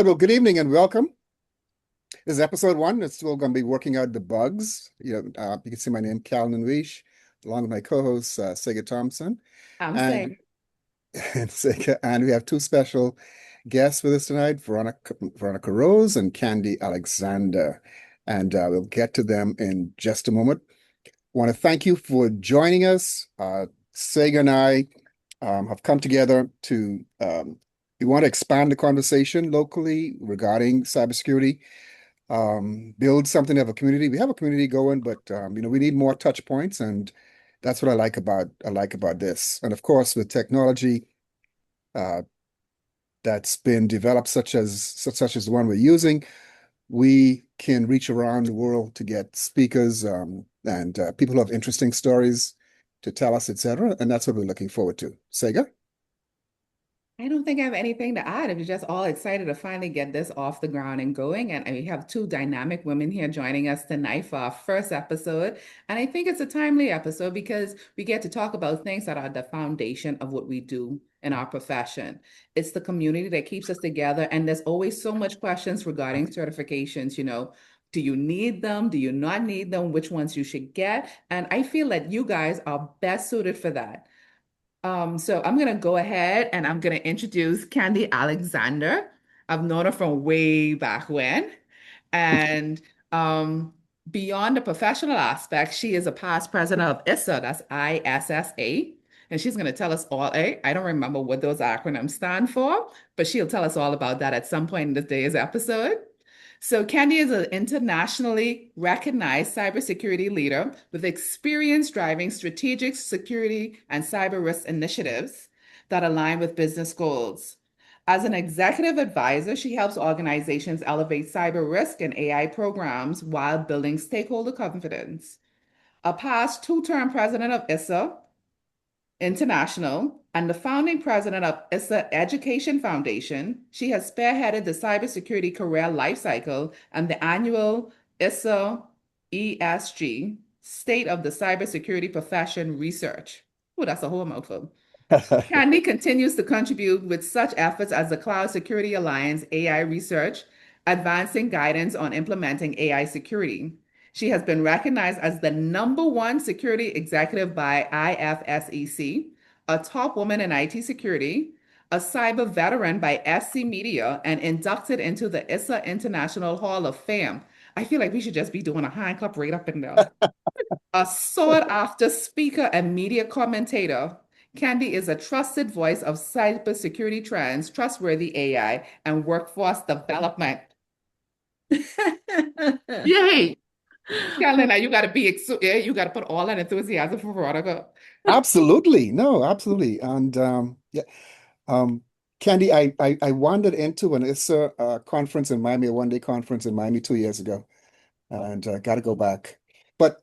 Well, good evening and welcome. This is episode one. It's still going to be working out the bugs. You can see my name, Calvin Weish, along with my co-host, Sega Thompson. I'm And, saying, and we have two special guests with us tonight, Veronica Rose and Candy Alexander. And we'll get to them in just a moment. Want to thank you for joining us. Sega and I have come together to we want to expand the conversation locally regarding cybersecurity, build something of a community. We have a community going, but we need more touch points, and that's what I like about this. And of course, with technology uh, that's been developed, such as the one we're using, we can reach around the world to get speakers and people who have interesting stories to tell us, etc. And that's what we're looking forward to. Sega? I don't think I have anything to add. I'm just all excited to finally get this off the ground and going. And we have two dynamic women here joining us tonight for our first episode. And I think it's a timely episode because we get to talk about things that are the foundation of what we do in our profession. It's the community that keeps us together. And there's always so much questions regarding certifications, Do you need them? Do you not need them? Which ones you should get? And I feel that you guys are best suited for that. So I'm gonna go ahead and I'm gonna introduce Candy Alexander. I've known her from way back when. And um, beyond the professional aspect, she is a past president of ISSA, that's ISSA. And she's gonna tell us all, I don't remember what those acronyms stand for, but she'll tell us all about that at some point in today's episode. So, Candy is an internationally recognized cybersecurity leader with experience driving strategic security and cyber risk initiatives that align with business goals. As an executive advisor, she helps organizations elevate cyber risk and AI programs while building stakeholder confidence. A past two-term president of ISSA, International and the founding president of ISSA Education Foundation. She has spearheaded the cybersecurity career lifecycle and the annual ISSA ESG State of the Cybersecurity Profession Research. Oh, that's a whole mouthful. Candy continues to contribute with such efforts as the Cloud Security Alliance AI research, advancing guidance on implementing AI security. She has been recognized as the number one security executive by IFSEC, a top woman in IT security, a cyber veteran by SC Media, and inducted into the ISSA International Hall of Fame. I feel like we should just be doing a hand clap right up in there. A sought after speaker and media commentator, Candy is a trusted voice of cybersecurity trends, trustworthy AI, and workforce development. Yay! Carolina, you got to yeah, you got to put all that enthusiasm for Veronica. Absolutely. No, absolutely. And yeah, um, Candy, I wandered into an ISSA conference in Miami, a one-day conference in Miami 2 years ago, and got to go back. But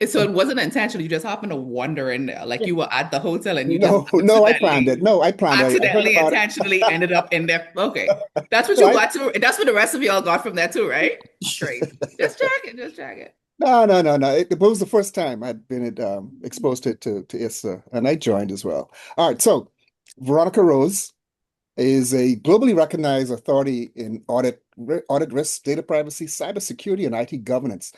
So it wasn't intentional. You just happened to wander in there, like you were at the hotel and you just no, no, I planned accidentally, it. No, I planned it. I heard accidentally, about intentionally ended up in there. Okay, that's what you it. got to. That's what the rest of y'all got from that too, right? Great. Just check it. Just check it. No, no, no, no. It was the first time I'd been exposed to ISSA, and I joined as well. All right, so Veronica Rose is a globally recognized authority in audit risk, data privacy, cybersecurity, and IT governance.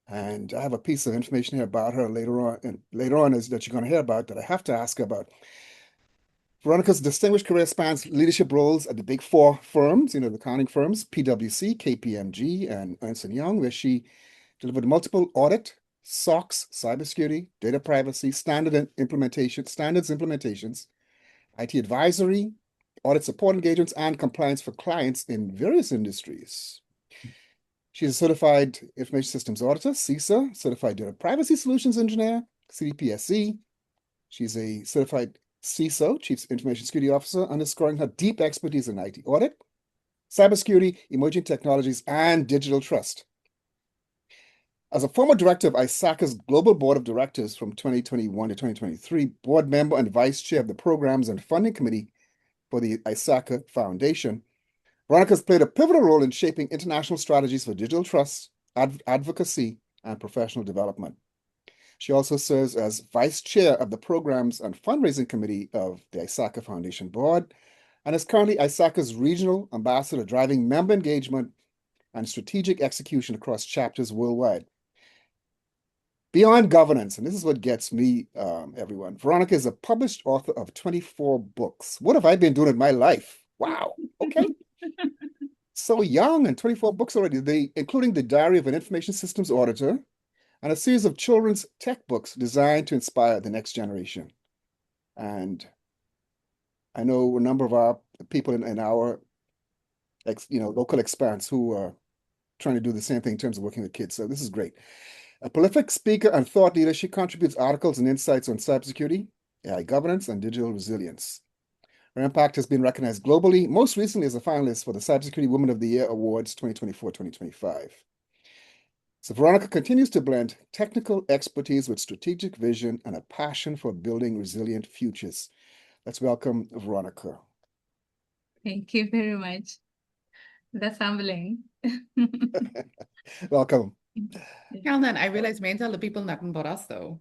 And I have a piece of information here about her later on, and later on is that you're going to hear about that I have to ask her about. Veronica's distinguished career spans leadership roles at the Big Four firms, the accounting firms, PwC, KPMG, and Ernst& Young, where she delivered multiple audit, SOX, cybersecurity, data privacy, standards implementations, IT advisory, audit support engagements, and compliance for clients in various industries. She's a certified information systems auditor, CISA, certified data privacy solutions engineer, CDPSC. She's a certified CISO, Chief Information Security Officer, underscoring her deep expertise in IT audit, cybersecurity, emerging technologies, and digital trust. As a former director of ISACA's Global Board of Directors from 2021 to 2023, board member and vice chair of the Programs and Funding Committee for the ISACA Foundation, Veronica has played a pivotal role in shaping international strategies for digital trust, advocacy, and professional development. She also serves as vice chair of the Programs and Fundraising Committee of the ISACA Foundation Board and is currently ISACA's regional ambassador, driving member engagement and strategic execution across chapters worldwide. Beyond governance, and this is what gets me, everyone. Veronica is a published author of 24 books. What have I been doing in my life? Wow. Okay. So young and 24 books already, including The Diary of an Information Systems Auditor and a series of children's tech books designed to inspire the next generation. And I know a number of our people in our local expanse who are trying to do the same thing in terms of working with kids. So this is great. A prolific speaker and thought leader, she contributes articles and insights on cybersecurity, AI governance, and digital resilience. Her impact has been recognized globally, most recently as a finalist for the Cybersecurity Women of the Year Awards 2024-2025. So Veronica continues to blend technical expertise with strategic vision and a passion for building resilient futures. Let's welcome Veronica. Thank you very much. That's humbling. Welcome. Calvin, I realize we ain't tell the people nothing about us, though.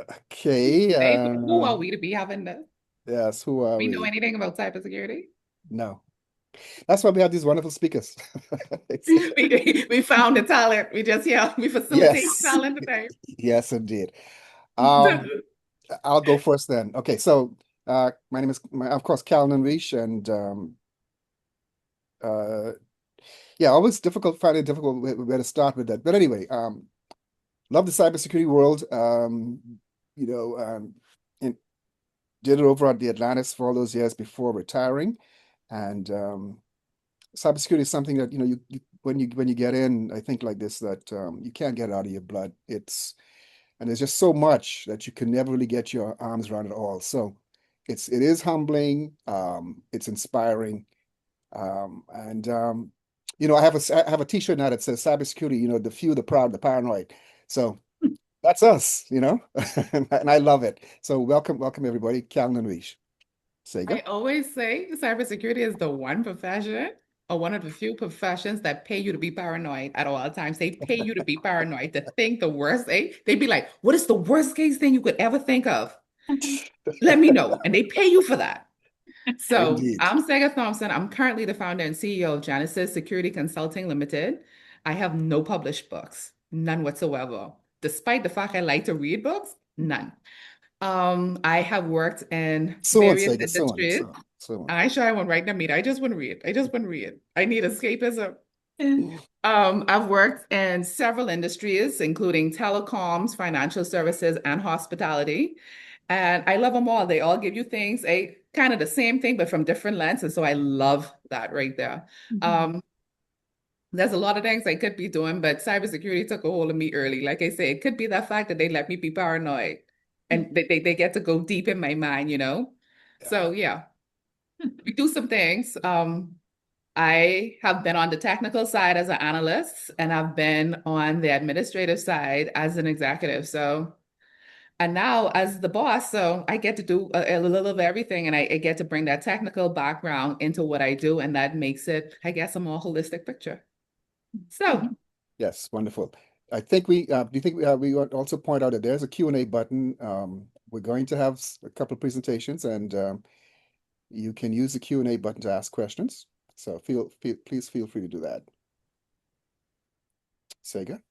Okay. Who are we to be having this? Yes, who are We know we? anything about cybersecurity? No. That's why we have these wonderful speakers. We found the talent. We just, we facilitate Yes. talent today. Yes, indeed. I'll go first then. Okay, so my name is, of course, Calvin Reish, and yeah, always finding it difficult where to start with that. But anyway, love the cybersecurity world. And did it over at the Atlantis for all those years before retiring, and cybersecurity is something that you when you get in, I think like this that you can't get out of your blood. And there's just so much that you can never really get your arms around it all. So it is humbling, it's inspiring, and I have a t-shirt now that says cybersecurity, the few, the proud, the paranoid. So that's us, and I love it. So welcome everybody. Calvin and Reish. I Sega. always say cybersecurity is the one profession or one of the few professions that pay you to be paranoid at all times. They pay you to be paranoid, to think the worst. They'd be like, what is the worst case thing you could ever think of? Let me know. And they pay you for that. So Indeed. I'm Sega Thompson. I'm currently the founder and CEO of Genesis Security Consulting Limited. I have no published books, none whatsoever. Despite the fact I like to read books, none. I have worked in So on, various Sega. So on. industries. So on. I sure I won't write them either. I just want to read. I just want to read. I need escapism. Yeah. I've worked in several industries, including telecoms, financial services, and hospitality. And I love them all. They all give you things, kind of the same thing, but from different lenses. So I love that right there. There's a lot of things I could be doing, but cybersecurity took a hold of me early. Like I say, it could be the fact that they let me be paranoid and they get to go deep in my mind. So yeah, we do some things. I have been on the technical side as an analyst, and I've been on the administrative side as an executive. And now as the boss, so I get to do a little of everything, and I get to bring that technical background into what I do, and that makes it, I guess, a more holistic picture. So Yes, wonderful. I think do you think we want to also point out that there's a Q&A button? We're going to have a couple of presentations, and you can use the Q&A button to ask questions. So please feel free to do that. Sega.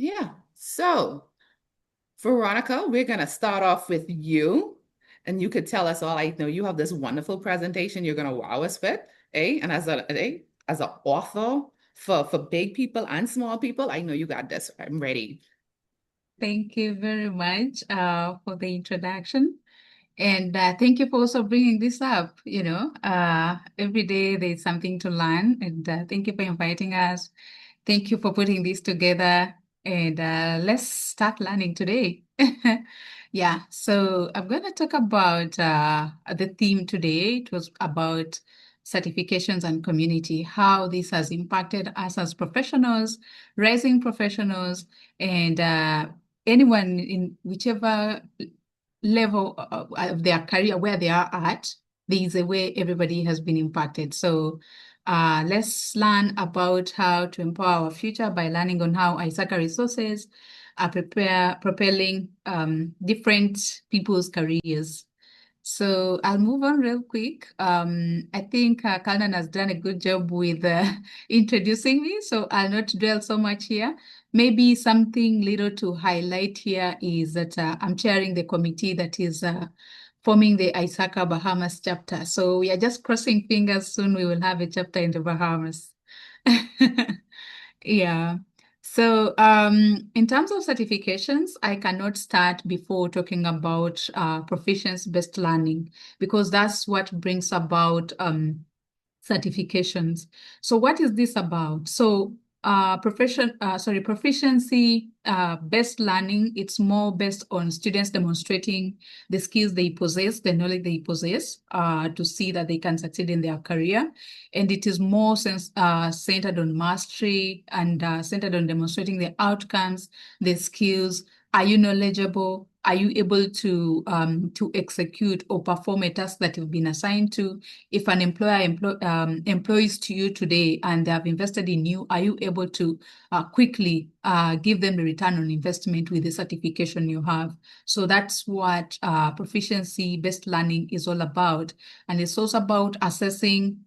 yeah, so Veronica, we're gonna start off with you, and you could tell us all. I know you have this wonderful presentation you're gonna wow us with, and as an author for big people and small people, I know you got this. I'm ready. Thank you very much for the introduction. And thank you for also bringing this up. Every day there's something to learn. And thank you for inviting us. Thank you for putting this together. And let's start learning today. Yeah, so I'm going to talk about the theme today. It was about certifications and community, how this has impacted us as professionals, rising professionals, and anyone in whichever level of their career where they are at, there is a way everybody has been impacted. So let's learn about how to empower our future by learning on how ISACA resources are propelling different people's careers. So I'll move on real quick. I think Kalnan has done a good job with introducing me, so I'll not dwell so much here. Maybe something little to highlight here is that I'm chairing the committee that is forming the ISACA Bahamas chapter. So we are just crossing fingers, soon we will have a chapter in the Bahamas. Yeah. So, in terms of certifications, I cannot start before talking about proficiency-based learning because that's what brings about certifications. So what is this about? So proficiency based learning, it's more based on students demonstrating the skills they possess, the knowledge they possess, to see that they can succeed in their career. And it is more centered on mastery and centered on demonstrating the outcomes, the skills. Are you knowledgeable? Are you able to execute or perform a task that you've been assigned to? If an employer employs to you today and they have invested in you, are you able to quickly give them the return on investment with the certification you have? So that's what proficiency-based learning is all about. And it's also about assessing.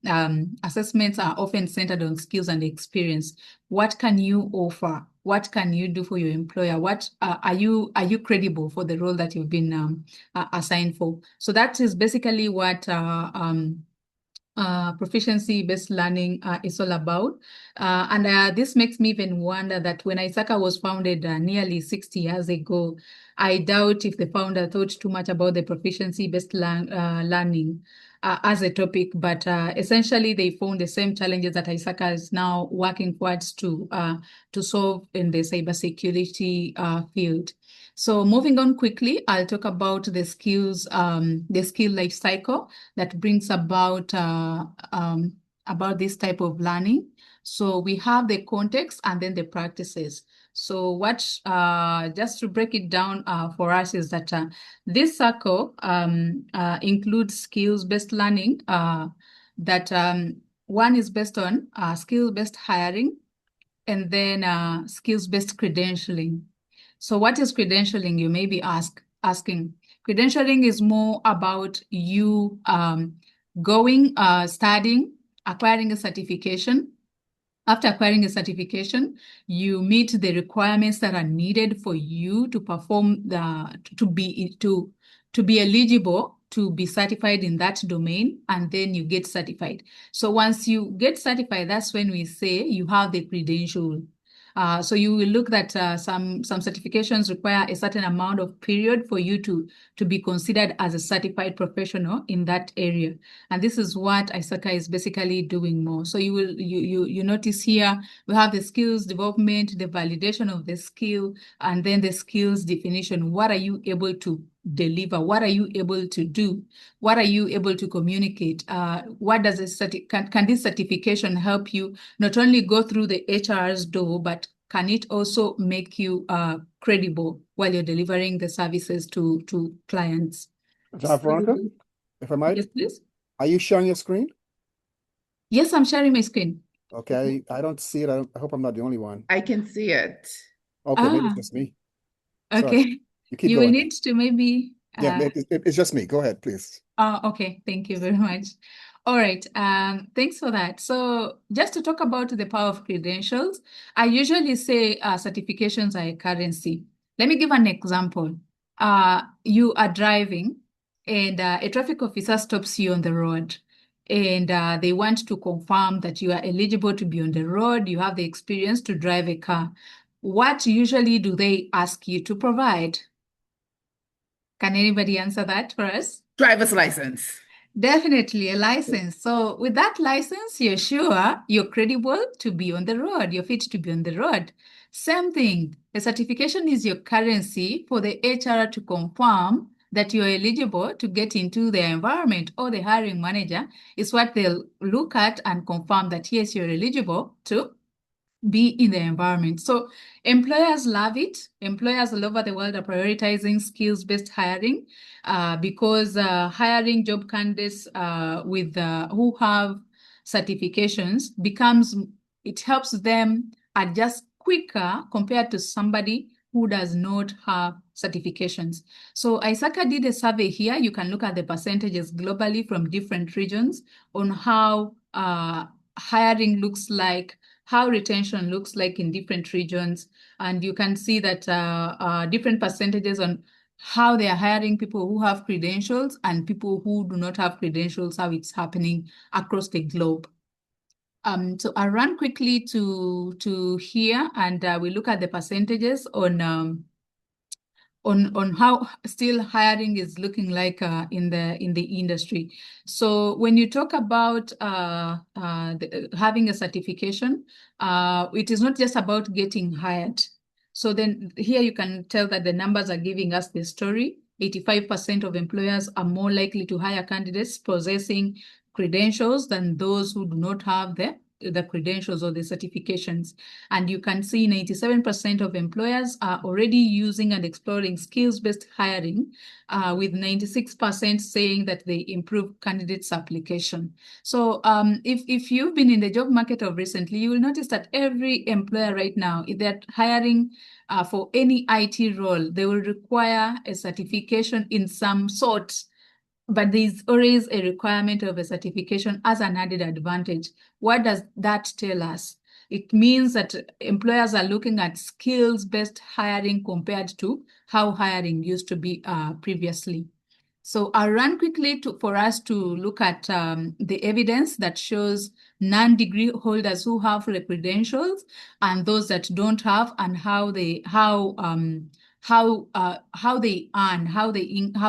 Assessments are often centered on skills and experience. What can you offer? What can you do for your employer? What are you credible for the role that you've been assigned for? So that is basically what proficiency-based learning is all about. And this makes me even wonder that when ISACA was founded nearly 60 years ago, I doubt if the founder thought too much about the proficiency-based learning as a topic, but essentially they found the same challenges that ISACA is now working towards to solve in the cybersecurity field. So moving on quickly, I'll talk about the skills, the skill life cycle that brings about this type of learning. So we have the context and then the practices. So what, just to break it down for us is that this circle includes skills-based learning that one is based on skill-based hiring and then skills-based credentialing. So what is credentialing? You may be asking. Credentialing is more about you going, studying, acquiring a certification. After acquiring a certification, you meet the requirements that are needed for you to perform to be eligible to be certified in that domain, and then you get certified. So once you get certified, that's when we say you have the credential. So you will look that some certifications require a certain amount of period for you to be considered as a certified professional in that area. And this is what ISACA is basically doing more. So you notice here we have the skills development, the validation of the skill, and then the skills definition. What are you able to deliver? What are you able to do? What are you able to communicate? What does can this certification help you not only go through the HR's door, but can it also make you credible while you're delivering the services to clients? Veronica, if I might, Yes, please. are you sharing your screen? Yes, I'm sharing my screen. Okay, I don't see it. I hope I'm not the only one. I can see it. Okay, maybe it's just me. Sorry, Okay. you keep You will going. need to maybe Yeah, it's just me. Go ahead, please. Okay, thank you very much. All right, thanks for that. So just to talk about the power of credentials, I usually say certifications are a currency. Let me give an example. You are driving and a traffic officer stops you on the road and they want to confirm that you are eligible to be on the road, you have the experience to drive a car. What usually do they ask you to provide? Can anybody answer that for us? Driver's license. Definitely a license. So with that license, you're sure you're credible to be on the road, you're fit to be on the road. Same thing. A certification is your currency for the HR to confirm that you're eligible to get into their environment, or the hiring manager is what they'll look at and confirm that yes, you're eligible to be in the environment. So employers love it. Employers all over the world are prioritizing skills-based hiring because hiring job candidates who have certifications it helps them adjust quicker compared to somebody who does not have certifications. So ISACA did a survey here. You can look at the percentages globally from different regions on how hiring looks like, how retention looks like in different regions. And you can see that different percentages on how they are hiring people who have credentials and people who do not have credentials, how it's happening across the globe. So I'll run quickly to here, and we look at the percentages on how still hiring is looking like in the industry. So when you talk about having a certification, it is not just about getting hired. So then here you can tell that the numbers are giving us the story. 85% of employers are more likely to hire candidates possessing credentials than those who do not have the credentials or the certifications. And you can see 97% of employers are already using and exploring skills-based hiring, with 96% saying that they improve candidates' application. So if you've been in the job market of recently, you will notice that every employer right now, if they're hiring for any IT role, they will require a certification in some sort, but there's always a requirement of a certification as an added advantage. What does that tell us? It means that employers are looking at skills-based hiring compared to how hiring used to be previously. So I'll run quickly for us to look at the evidence that shows non-degree holders who have the credentials and those that don't have, and how they earn, how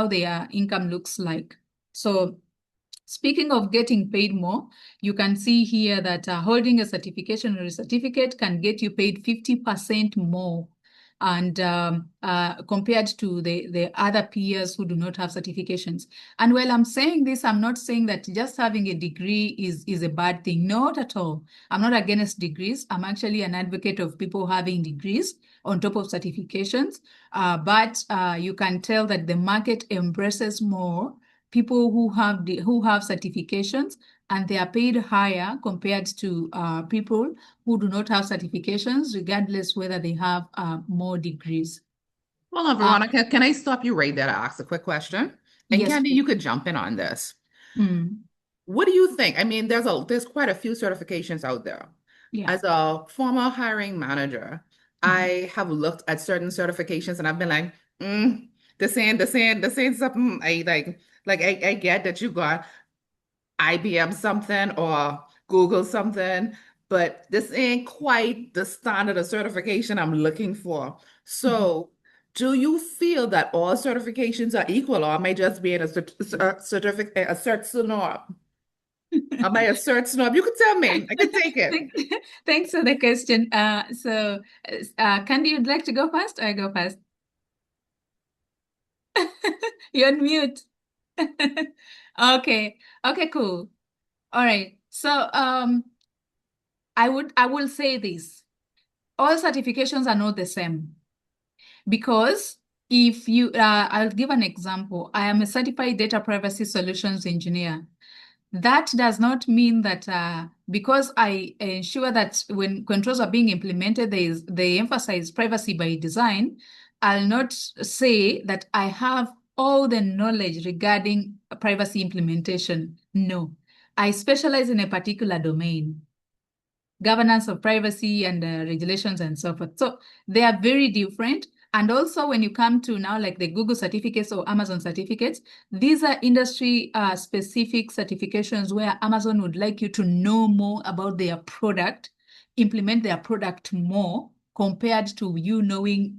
their income looks like. So speaking of getting paid more, you can see here that holding a certification or a certificate can get you paid 50% more, and compared to the other peers who do not have certifications. And while I'm saying this, I'm not saying that just having a degree is a bad thing. Not at all. I'm not against degrees. I'm actually an advocate of people having degrees on top of certifications. But you can tell that the market embraces more people who have certifications, and they are paid higher compared to people who do not have certifications, regardless whether they have more degrees. Well, Veronica, can I stop you right there to ask a quick question? And Yes. Candy, you could jump in on this. Mm. What do you think? I mean, there's quite a few certifications out there. Yeah. As a former hiring manager, I have looked at certain certifications and I've been like, this ain't something I like. Like I get that you got IBM something or Google something, but this ain't quite the standard of certification I'm looking for. So, do you feel that all certifications are equal, or am I just being a certificate, a cert snob? Am I a cert snob? You could tell me. I could take it. Thanks for the question. Candy, you'd like to go first, or I go first? You're on mute. Okay. Okay, cool. All right. So I will say this. All certifications are not the same, because if you I'll give an example. I am a certified data privacy solutions engineer. That does not mean that because I ensure that when controls are being implemented, they emphasize privacy by design, I'll not say that I have all the knowledge regarding privacy implementation. No, I specialize in a particular domain, governance of privacy and regulations and so forth. So they are very different. And also when you come to now like the Google certificates or Amazon certificates, these are industry specific certifications where Amazon would like you to know more about their product, implement their product more, compared to you knowing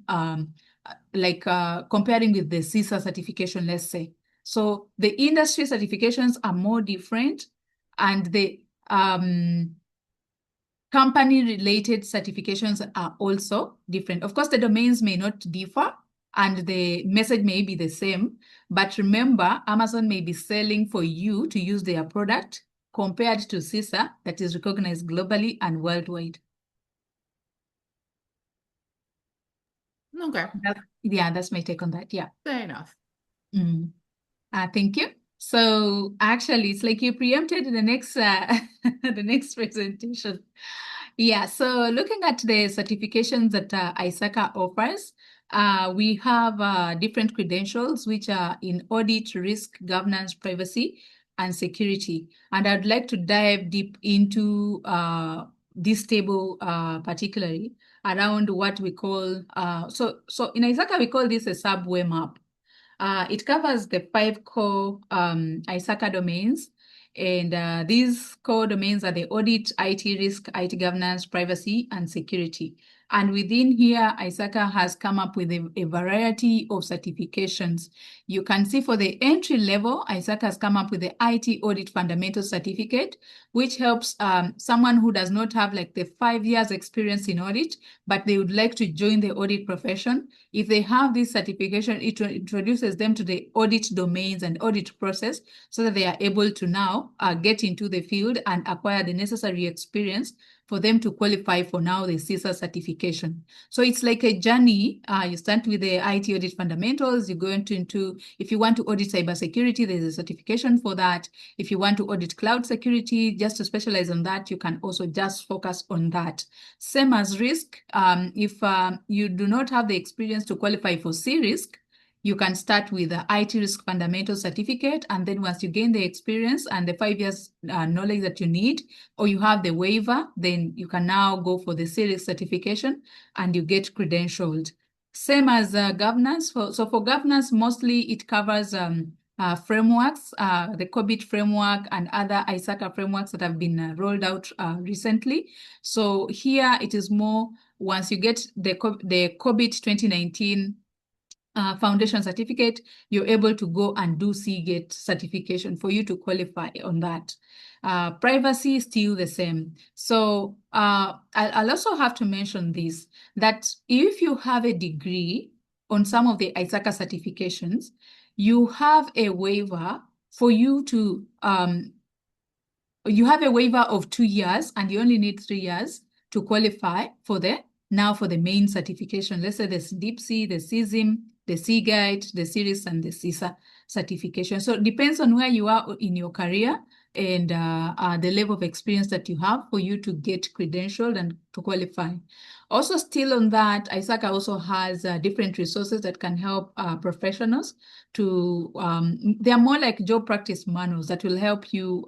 comparing with the CISA certification, let's say. So the industry certifications are more different, and the company-related certifications are also different. Of course, the domains may not differ and the message may be the same, but remember, Amazon may be selling for you to use their product compared to CISA that is recognized globally and worldwide. Okay. That's my take on that. Yeah. Fair enough. Thank you. So actually, it's like you preempted the next the next presentation. Yeah. So looking at the certifications that ISACA offers, We have different credentials, which are in audit, risk, governance, privacy, and security. And I'd like to dive deep into this table particularly around what we call, so in ISACA, we call this a subway map. It covers the 5 core ISACA domains. And these core domains are the audit, IT risk, IT governance, privacy, and security. And within here, ISACA has come up with a variety of certifications. You can see for the entry level, ISACA has come up with the IT Audit Fundamental Certificate, which helps someone who does not have like the 5 years experience in audit, but they would like to join the audit profession. If they have this certification, it introduces them to the audit domains and audit process so that they are able to now get into the field and acquire the necessary experience for them to qualify for now the CISA certification. So it's like a journey. You start with the IT audit fundamentals, you go into if you want to audit cybersecurity, there's a certification for that. If you want to audit cloud security, just to specialize on that, you can also just focus on that. Same as risk. If you do not have the experience to qualify for C-risk, you can start with the IT Risk Fundamental Certificate, and then once you gain the experience and the 5 years knowledge that you need, or you have the waiver, then you can now go for the C-risk certification and you get credentialed. Same as governance. So for governance, mostly it covers frameworks, the COBIT framework and other ISACA frameworks that have been rolled out recently. So here it is more, once you get the COBIT 2019 foundation certificate, you're able to go and do CGATE certification for you to qualify on that. Privacy is still the same. So I'll also have to mention this, that if you have a degree on some of the ISACA certifications, you have a waiver for you to, you have a waiver of 2 years and you only need 3 years to qualify for the main certification. Let's say the DeepSea, the CISM, the CGATE, the CIRIS, and the CISA certification. So it depends on where you are in your career and the level of experience that you have for you to get credentialed and to qualify. Also, still on that, ISACA also has different resources that can help professionals to, they are more like job practice manuals that will help you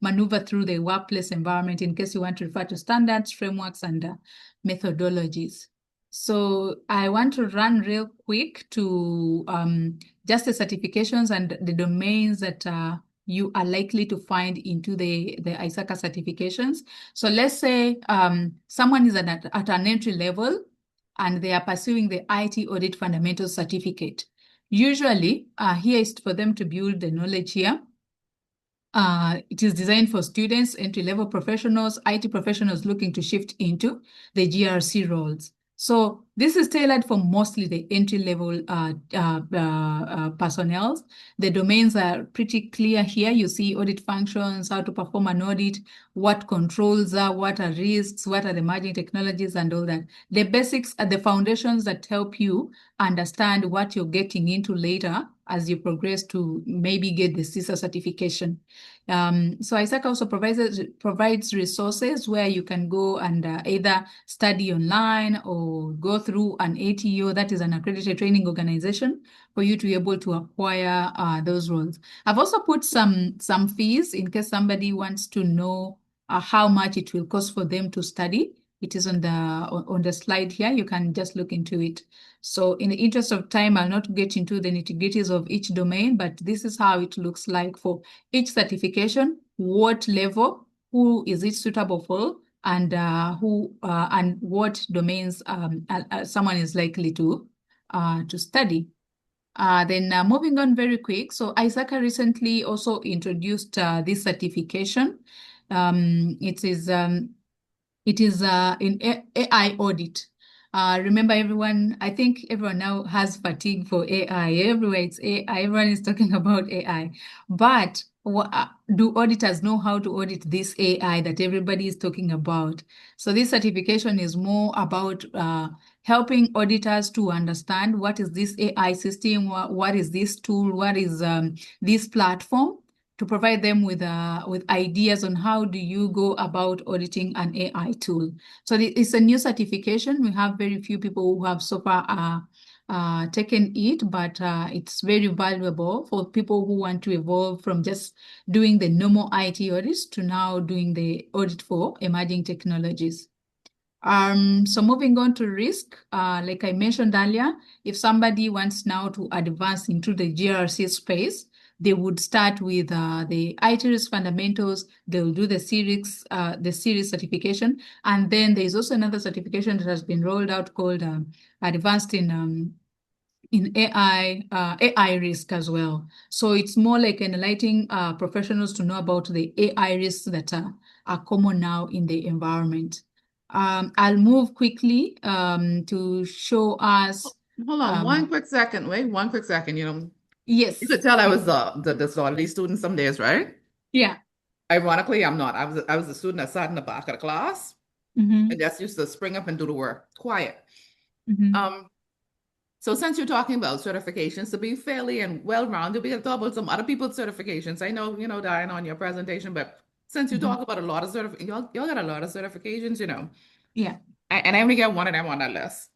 maneuver through the workplace environment in case you want to refer to standards, frameworks, and methodologies. So I want to run real quick to just the certifications and the domains that you are likely to find into the ISACA certifications. So let's say someone is at an entry level and they are pursuing the IT Audit Fundamental Certificate. Usually, here is for them to build the knowledge here. It is designed for students, entry-level professionals, IT professionals looking to shift into the GRC roles. So this is tailored for mostly the entry-level personnel. The domains are pretty clear here. You see audit functions, how to perform an audit, what controls are, what are risks, what are the emerging technologies, and all that. The basics are the foundations that help you understand what you're getting into later as you progress to maybe get the CISA certification. So ISACA also provides resources where you can go and either study online or go through an ATO, that is an accredited training organization, for you to be able to acquire those roles. I've also put some fees in case somebody wants to know how much it will cost for them to study. It is on the slide here. You can just look into it. So in the interest of time, I'll not get into the nitty-gritties of each domain, but this is how it looks like for each certification, what level, who is it suitable for, and and what domains someone is likely to study. Then moving on very quick. So ISACA recently also introduced this certification. It is in AI audit. Remember, everyone, I think everyone now has fatigue for AI. Everywhere it's AI. Everyone is talking about AI. But do auditors know how to audit this AI that everybody is talking about? So this certification is more about helping auditors to understand what is this AI system, what is this tool, what is this platform, to provide them with ideas on how do you go about auditing an AI tool. So it's a new certification. We have very few people who have so far taken it, but it's very valuable for people who want to evolve from just doing the normal IT audits to now doing the audit for emerging technologies. So moving on to risk, like I mentioned earlier, if somebody wants now to advance into the GRC space, they would start with the IT risk fundamentals. They'll do the series certification, and then there's also another certification that has been rolled out called Advanced in AI risk as well. So it's more like enlightening professionals to know about the AI risks that are common now in the environment. I'll move quickly to show us. Hold on one quick second. Wait, one quick second. Yes. You could tell I was the Saturday student some days, right? Yeah. Ironically, I'm not. I was a student that sat in the back of the class Mm-hmm. and just used to spring up and do the work. Quiet. Mm-hmm. So since you're talking about certifications, to be fairly and well-rounded, we can talk about some other people's certifications. I know, Diane, on your presentation, but since you Mm-hmm. talk about a lot of y'all got a lot of certifications. Yeah. And I only got one of them on that list.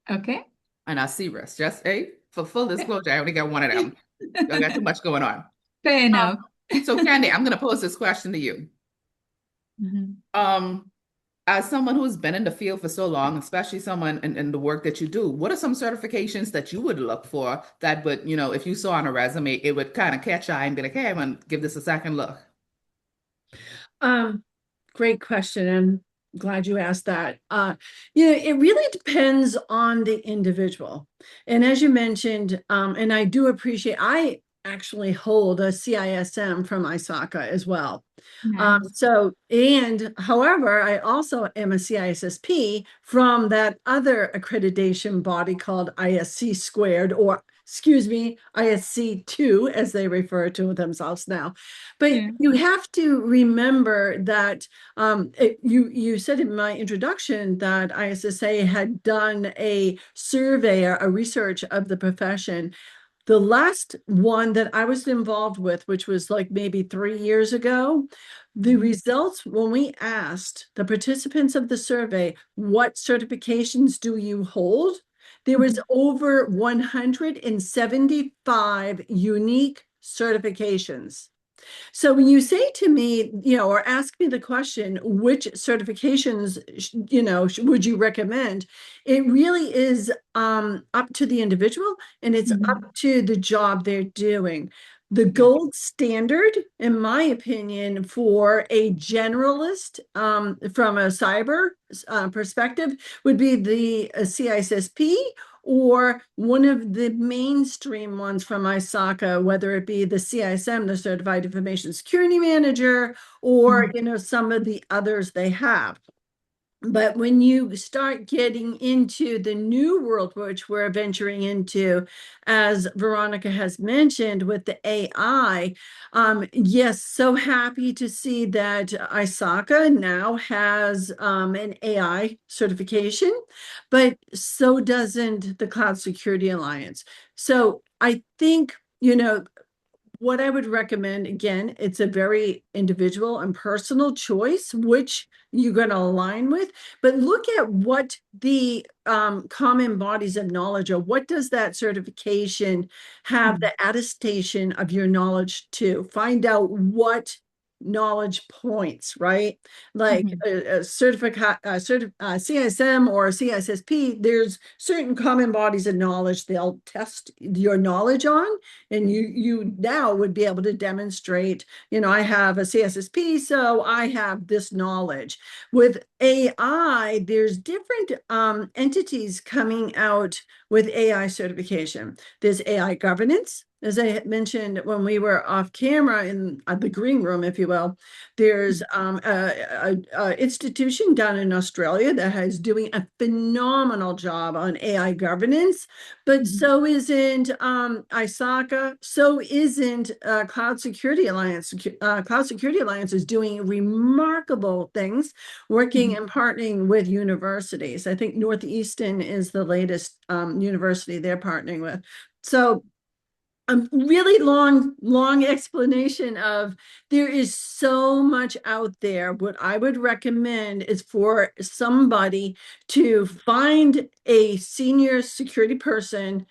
Okay. And I see risk. Just for full disclosure, I only got one of them. I got too much going on. Fair enough. So Candy, I'm gonna pose this question to you. Mm-hmm. As someone who's been in the field for so long, especially someone in the work that you do, what are some certifications that you would look for that would, if you saw on a resume, it would kind of catch eye and be like, hey, I'm gonna give this a second look. Great question. I'm glad you asked that. It really depends on the individual. And as you mentioned, and I do appreciate, I actually hold a CISM from ISACA as well. Nice. However, I also am a CISSP from that other accreditation body called ISC squared, or excuse me, ISC2, as they refer to themselves now. But Yeah. you have to remember that you said in my introduction that ISSA had done a survey or a research of the profession. The last one that I was involved with, which was like maybe 3 years ago, the results, when we asked the participants of the survey, what certifications do you hold? There was over 175 unique certifications. So when you say to me, or ask me the question, which certifications, would you recommend? It really is up to the individual, and it's up to the job they're doing. The gold standard, in my opinion, for a generalist from a cyber perspective would be the CISSP, or one of the mainstream ones from ISACA, whether it be the CISM, the Certified Information Security Manager, or some of the others they have. But when you start getting into the new world, which we're venturing into, as Veronica has mentioned with the AI, yes, so happy to see that ISACA now has an AI certification, but so doesn't the Cloud Security Alliance. So I think, what I would recommend, again, it's a very individual and personal choice, which you're going to align with, but look at what the common bodies of knowledge are. What does that certification have the attestation of your knowledge to? Find out what knowledge points, right? Like a certificate, CISM or CISSP, there's certain common bodies of knowledge they'll test your knowledge on, and you now would be able to demonstrate, I have a CSSP, so I have this knowledge. With AI, there's different entities coming out with AI certification. There's AI governance. As I had mentioned when we were off camera in the green room, if you will, there's a institution down in Australia that is doing a phenomenal job on AI governance, but so isn't ISACA, so isn't Cloud Security Alliance. Cloud Security Alliance is doing remarkable things, working and partnering with universities. I think Northeastern is the latest university they're partnering with. So a really long explanation of there is so much out there. What I would recommend is for somebody to find a senior security person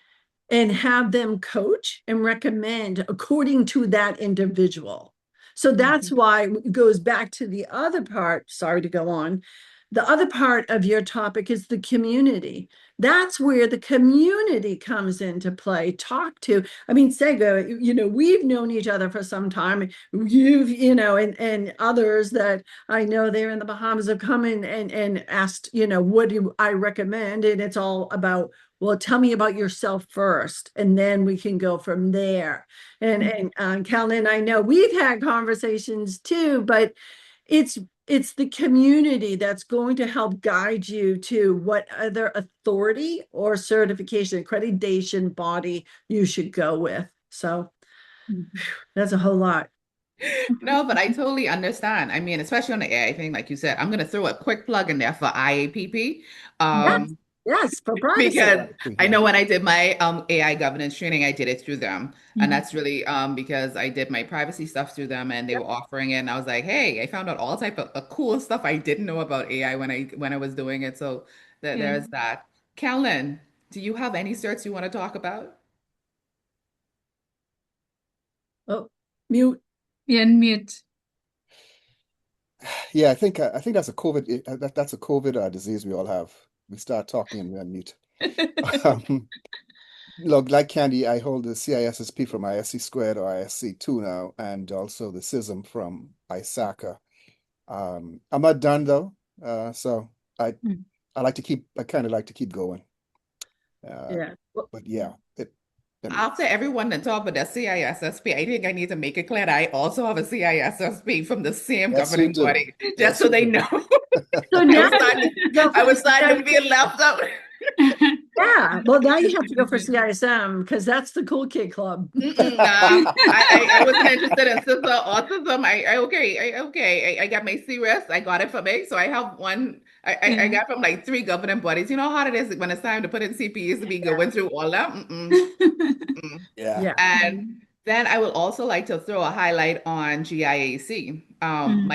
and have them coach and recommend according to that individual. So that's why it goes back to the other part. Sorry to go on. The other part of your topic is the community. That's where the community comes into play. Talk to, I mean, Sega, we've known each other for some time. And others that I know they're in the Bahamas have come in and asked, what do I recommend? And it's all about, well, tell me about yourself first, and then we can go from there. And Calvin, I know we've had conversations too, but it's it's the community that's going to help guide you to what other authority or certification accreditation body you should go with. So that's a whole lot. No, but I totally understand. I mean, especially on the AI thing, like you said, I'm going to throw a quick plug in there for IAPP. Yes, yes, for privacy. Because I Yeah. know when I did my AI governance training, I did it through them. And Mhm. that's really because I did my privacy stuff through them and they Yep. were offering it. And I was like, hey, I found out all type of cool stuff I didn't know about AI when I was doing it. So Yeah. there's that. Kellen, do you have any certs you want to talk about? Oh, mute. Yeah, unmute. Yeah, I think that's a COVID that's a COVID disease we all have. We start talking and we unmute. Um, Look, like Candy, I hold the CISSP from ISC squared or ISC2 now, and also the CISM from ISACA. I'm not done though, so I Mm. I kind of like to keep going. Uh, Yeah. Well, but yeah, I mean, After everyone that talked about the CISSP, I think I need to make it clear that I also have a CISSP from the same yes, you governing do. body, just Yes, so you they do. know. so I now was you starting have to go I for the was starting to feel CISM. left out. Yeah. Well, now you have to go for CISM because that's the cool kid club. Nah, I wasn't interested in sister autism. I got my CRS. I got it from me. So I have one. I Yeah. got from like three governing bodies. You know how it is when it's time to put in CPEs to be going through all that. Mm. Yeah. Yeah. And then I would also like to throw a highlight on GIAC. Mm.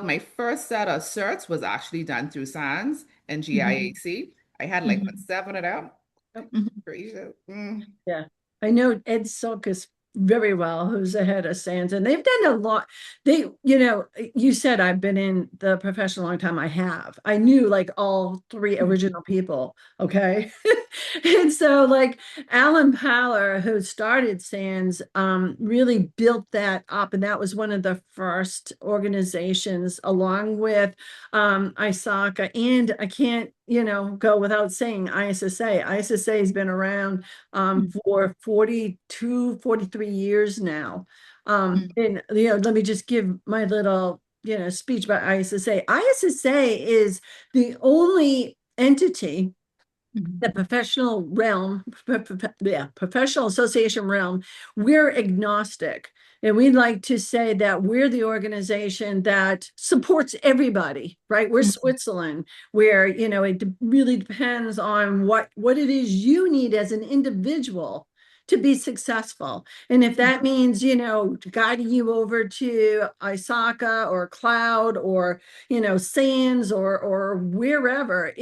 My first set of certs was actually done through SANS and Mhm. GIAC. I had like what, Mhm. seven of them. Yep. Mhm. Crazy. Mm. Yeah. I know Ed Silkus very well, who's the head of SANS, and they've done a lot. You said I've been in the profession a long time. I have. I knew like all three original people. Okay. And so like Alan Paller, who started SANS, really built that up. And that was one of the first organizations along with ISACA. And I can't, go without saying ISSA. ISSA has been around for 42, 43 years now. Mhm. And let me just give my little, speech about ISSA. ISSA is the only entity, Mhm. the professional realm, yeah, professional association realm, we're agnostic. And we like to say that we're the organization that supports everybody, right? We're Mhm. Switzerland, where, it really depends on what it is you need as an individual to be successful. And if that means, guiding you over to ISACA or Cloud or, SANS or wherever,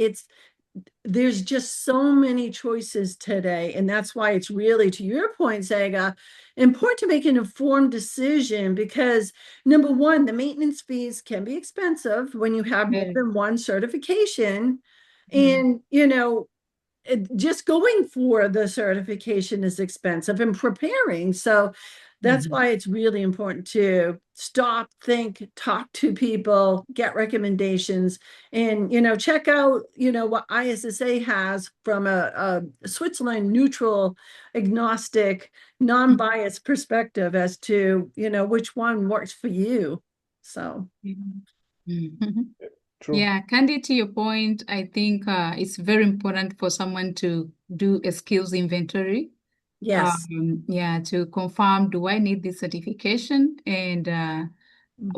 there's just so many choices today. And that's why it's really, to your point, Zaga, important to make an informed decision because number one, the maintenance fees can be expensive when you have more Yeah. than one certification. Mhm. And, just going for the certification is expensive and preparing. So that's Mhm. why it's really important to stop, think, talk to people, get recommendations, and check out what ISSA has from a Switzerland neutral, agnostic, non-biased perspective as to which one works for you. So Mhm. Mhm. True. Yeah, Candy, to your point, I think it's very important for someone to do a skills inventory. yes. Yeah, to confirm, do I need this certification and Mhm.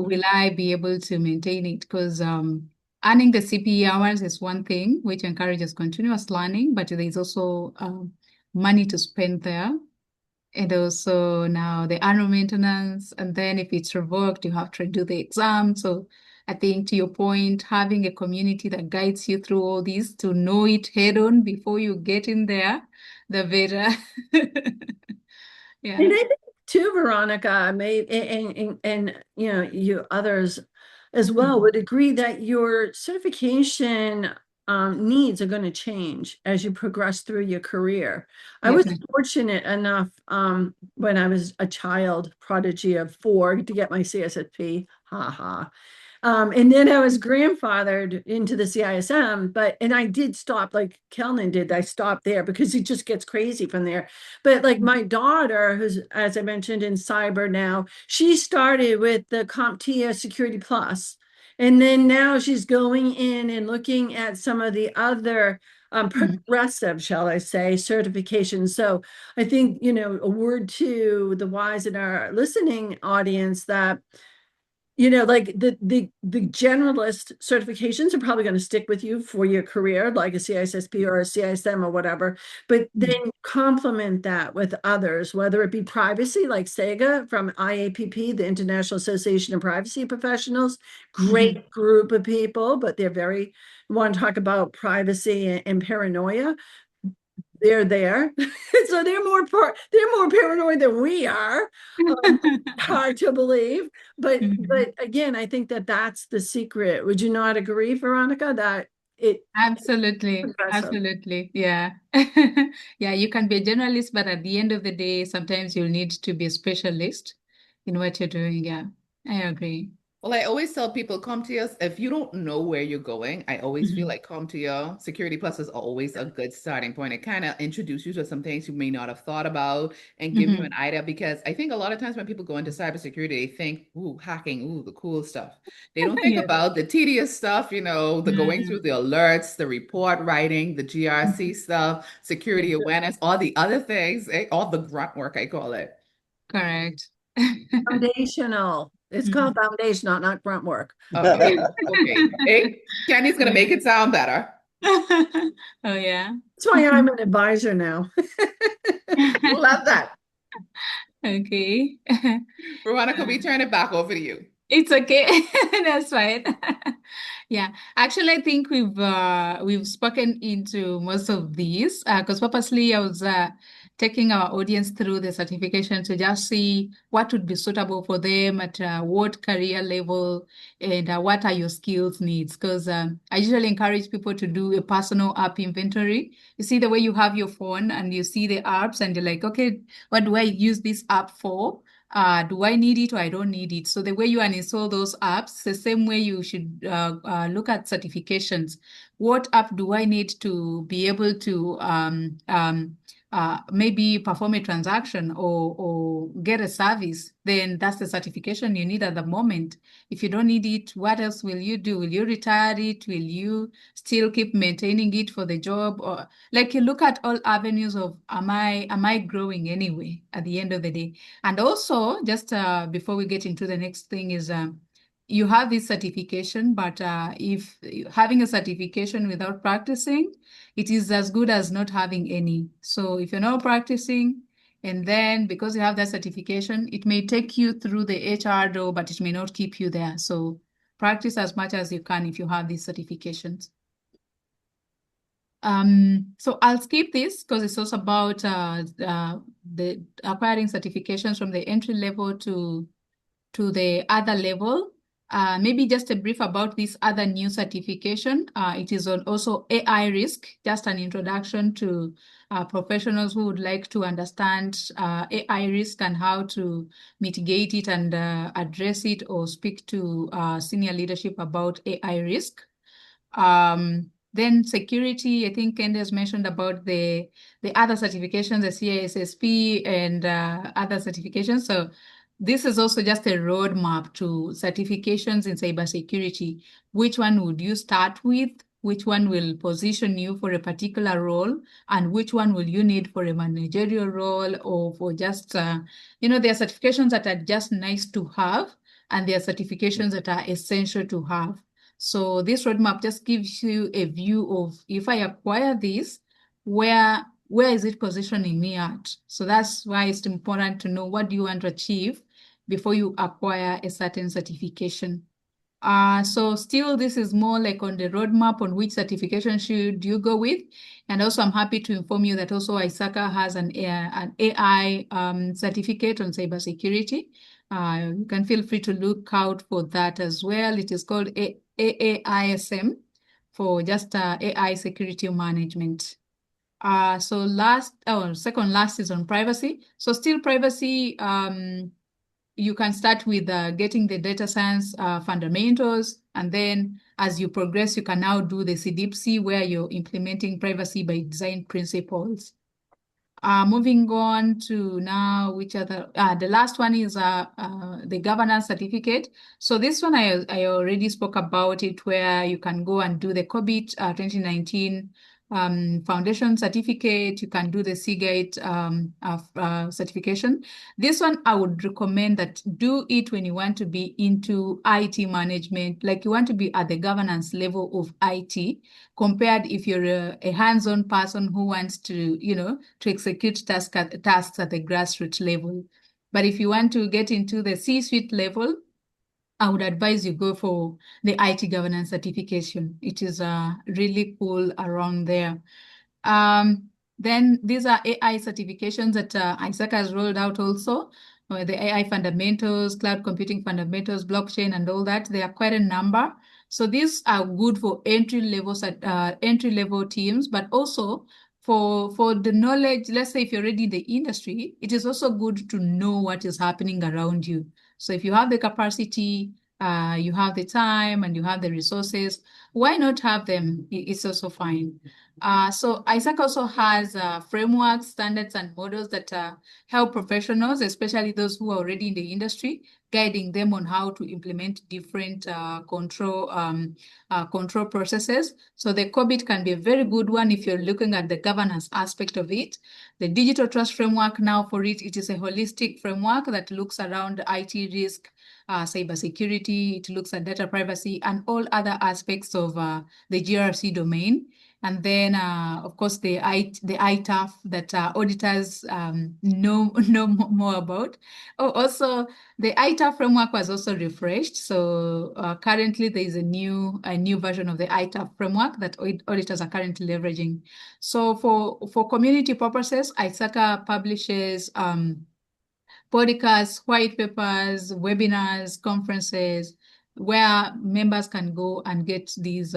will I be able to maintain it? Because earning the CPE hours is one thing, which encourages continuous learning, but there's also money to spend there. And also now the annual maintenance, and then if it's revoked, you have to do the exam. So I think to your point, having a community that guides you through all this to know it head on before you get in there, the better. And Yeah. I think too, Veronica, may and you know, you others as well would agree that your certification needs are going to change as you progress through your career. I was Definitely. fortunate enough when I was a child prodigy of 4 to get my CSSP. Ha ha. And then I was grandfathered into the CISM, and I did stop like Kelman did. I stopped there because it just gets crazy from there. But like my daughter, who's, as I mentioned, in cyber now, she started with the CompTIA Security Plus. And then now she's going in and looking at some of the other progressive, shall I say, certifications. So I think, you know, a word to the wise in our listening audience that you know, like the generalist certifications are probably going to stick with you for your career, like a CISSP or a CISM or whatever. But then complement that with others, whether it be privacy, like SEGA from IAPP, the International Association of Privacy Professionals, great group of people, but they're very want to talk about privacy and paranoia. They're there, so they're more paranoid than we are. Hard to believe, but again, I think that that's the secret. Would you not agree, Veronica, that it Absolutely. progressive? Absolutely. Yeah. Yeah, you can be a journalist, but at the end of the day, sometimes you'll need to be a specialist in what you're doing. Yeah, I agree. Well, I always tell people, come to us. If you don't know where you're going, I always feel like come to your Security Plus is always a good starting point. It kind of introduces you to some things you may not have thought about and give you an idea. Because I think a lot of times when people go into cybersecurity, they think, ooh, hacking, ooh, the cool stuff. They don't think Yeah. about the tedious stuff, you know, the going through the alerts, the report writing, the GRC stuff, security awareness, all the other things, all the grunt work, I call it. Correct. Foundational. It's called foundational, not grunt work. Okay. Okay. Hey, Candy's gonna make it sound better. Oh, yeah. That's why I'm an advisor now. Love that. Okay. Veronica, we turn it back over to you. It's okay. That's fine. Yeah. Actually, I think we've spoken into most of these because purposely I was taking our audience through the certification to just see what would be suitable for them at what career level and what are your skills needs. Because I usually encourage people to do a personal app inventory. You see the way you have your phone and you see the apps and you're like, okay, what do I use this app for? Do I need it or I don't need it? So the way you uninstall those apps, the same way you should look at certifications. What app do I need to be able to maybe perform a transaction or get a service? Then that's the certification you need at the moment. If you don't need it, what else will you do? Will you retire it? Will you still keep maintaining it for the job? Or like you look at all avenues of am I growing anyway at the end of the day? And also, just before we get into the next thing is you have this certification, but if having a certification without practicing, it is as good as not having any. So if you're not practicing, and then because you have that certification, it may take you through the HR door, but it may not keep you there. So practice as much as you can if you have these certifications. So I'll skip this because it's also about the acquiring certifications from the entry level to the other level. Maybe just a brief about this other new certification. It is on also AI risk, just an introduction to professionals who would like to understand AI risk and how to mitigate it and address it or speak to senior leadership about AI risk. Then security, I think Candy has mentioned about the other certifications, the CISSP and other certifications. So this is also just a roadmap to certifications in cybersecurity. Which one would you start with? Which one will position you for a particular role? And which one will you need for a managerial role or for just, there are certifications that are just nice to have, and there are certifications that are essential to have. So this roadmap just gives you a view of if I acquire this, where where is it positioning me at? So that's why it's important to know what do you want to achieve before you acquire a certain certification. So still, this is more like on the roadmap on which certification should you go with. And also, I'm happy to inform you that also ISACA has an AI certificate on cybersecurity. You can feel free to look out for that as well. It is called AAISM for just AI security management. So second last is on privacy. So still privacy, you can start with getting the data science fundamentals, and then as you progress, you can now do the CDPC where you're implementing privacy by design principles. Moving on to now, the last one is the governance certificate. So this one, I already spoke about it, where you can go and do the COVID 2019 foundation certificate. You can do the Seagate certification. This one, I would recommend that do it when you want to be into IT management, like you want to be at the governance level of IT, compared if you're a hands-on person who wants to, to execute tasks at the grassroots level. But if you want to get into the C-suite level, I would advise you go for the IT governance certification. It is really cool around there. Then these are AI certifications that ISACA has rolled out also. The AI fundamentals, cloud computing fundamentals, blockchain, and all that. They are quite a number. So these are good for entry level teams, but also for the knowledge. Let's say if you're already in the industry, it is also good to know what is happening around you. So if you have the capacity, you have the time, and you have the resources, why not have them? It's also fine. So ISAC also has frameworks, standards, and models that help professionals, especially those who are already in the industry, guiding them on how to implement different control processes. So the COVID can be a very good one if you're looking at the governance aspect of it. The digital trust framework now for it is a holistic framework that looks around IT risk, cybersecurity. It looks at data privacy and all other aspects of the GRC domain. And then, of course, the ITAF that auditors know more about. Oh, also, the ITAF framework was also refreshed. So currently, there is a new version of the ITAF framework that auditors are currently leveraging. So for community purposes, ISACA publishes podcasts, white papers, webinars, conferences, where members can go and get these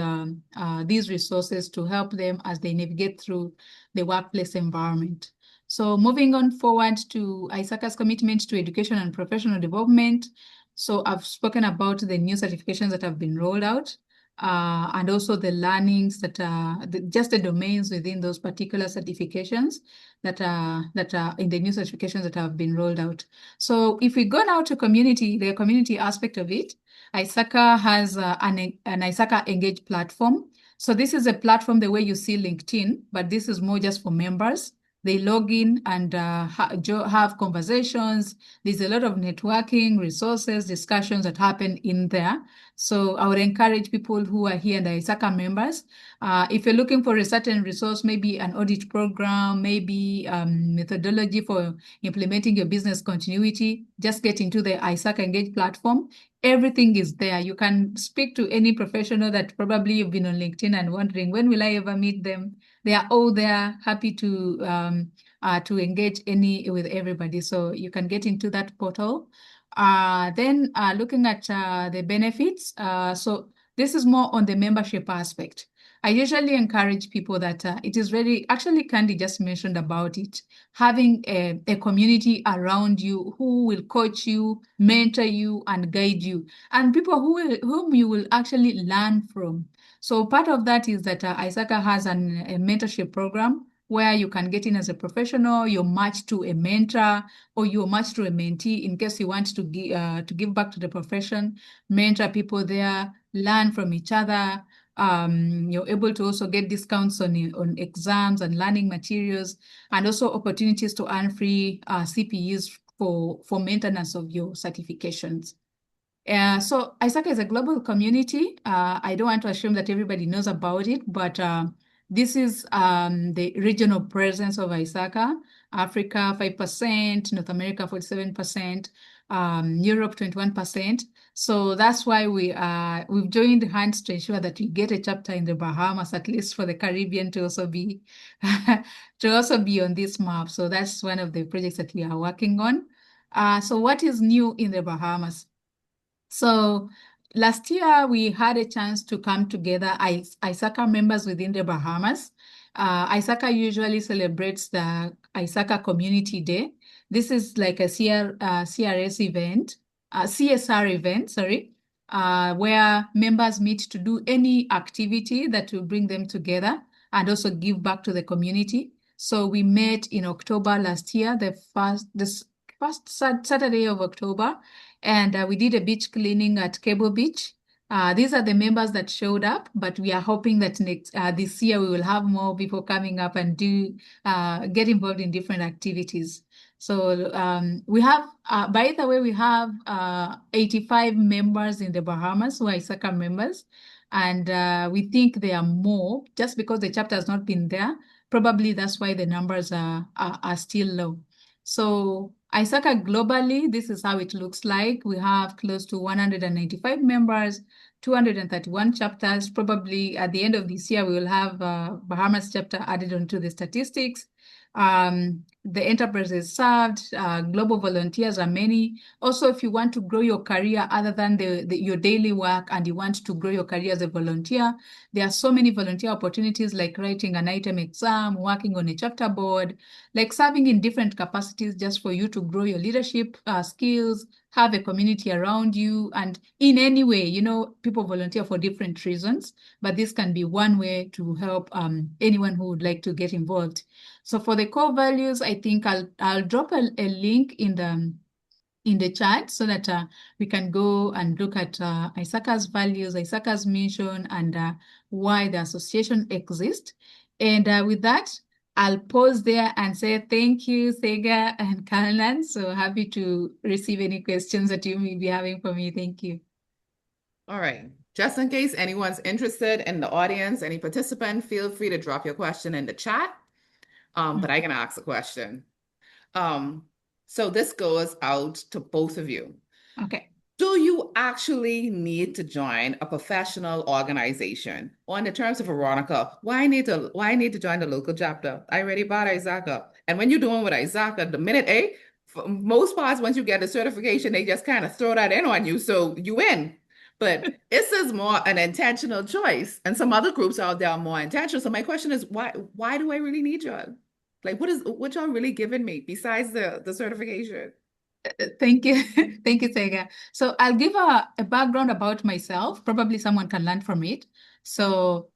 resources to help them as they navigate through the workplace environment. So moving on forward to ISACA's commitment to education and professional development. So I've spoken about the new certifications that have been rolled out. And also the learnings that just the domains within those particular certifications that are in the new certifications that have been rolled out. So if we go now to the community aspect of it, ISACA has an ISACA Engage platform. So this is a platform the way you see LinkedIn, but this is more just for members. They log in and have conversations. There's a lot of networking, resources, discussions that happen in there. So I would encourage people who are here and are ISACA members, if you're looking for a certain resource, maybe an audit program, maybe methodology for implementing your business continuity, just get into the ISACA Engage platform. Everything is there. You can speak to any professional that probably you've been on LinkedIn and wondering, when will I ever meet them? They are all there, happy to engage with everybody. So you can get into that portal. Then looking at the benefits. So this is more on the membership aspect. I usually encourage people that it is actually Candy just mentioned about it, having a community around you who will coach you, mentor you, and guide you, and people whom you will actually learn from. So part of that is that ISACA has a mentorship program where you can get in as a professional, you're matched to a mentor, or you're matched to a mentee in case you want to give back to the profession, mentor people there, learn from each other. You're able to also get discounts on exams and learning materials, and also opportunities to earn free CPUs for maintenance of your certifications. So ISACA is a global community. I don't want to assume that everybody knows about it, but This is the regional presence of ISACA. Africa, 5%, North America, 47%, Europe, 21%. So that's why we've joined hands to ensure that we get a chapter in the Bahamas, at least for the Caribbean, to also be on this map. So that's one of the projects that we are working on. So what is new in the Bahamas? So last year we had a chance to come together, ISACA members within the Bahamas. ISACA usually celebrates the ISACA Community Day. This is like a CRS event, CSR event, sorry, where members meet to do any activity that will bring them together and also give back to the community. So we met in October last year, the first Saturday of October, and we did a beach cleaning at Cable Beach. These are the members that showed up, but we are hoping that this year we will have more people coming up and get involved in different activities. So we have, by the way, we have 85 members in the Bahamas who are ISACA members, and we think there are more just because the chapter has not been there. Probably that's why the numbers are still low. So ISACA globally, this is how it looks like. We have close to 195 members, 231 chapters. Probably at the end of this year, we will have Bahamas chapter added onto the statistics. The enterprises served, global volunteers are many. Also, if you want to grow your career other than your daily work and you want to grow your career as a volunteer, there are so many volunteer opportunities like writing an item exam, working on a chapter board, like serving in different capacities just for you to grow your leadership skills, have a community around you. And in any way, people volunteer for different reasons, but this can be one way to help anyone who would like to get involved. So for the core values, I think I'll drop a link in the chat so that we can go and look at ISACA's values, ISACA's mission, and why the association exists. And with that, I'll pause there and say thank you, Sega and Caroline. So happy to receive any questions that you may be having for me. Thank you. All right. Just in case anyone's interested in the audience, any participant, feel free to drop your question in the chat. But I can ask a question. So this goes out to both of you. Okay. Do you actually need to join a professional organization? On the terms of Veronica, why need to join the local chapter? I already bought ISACA. And when you're doing with ISACA, the minute, for most parts, once you get the certification, they just kind of throw that in on you. So you win. But this is more an intentional choice. And some other groups out there are more intentional. So my question is, why do I really need y'all? Like, what y'all really giving me besides the certification? Thank you. Thank you, Sega. So I'll give a background about myself. Probably someone can learn from it. So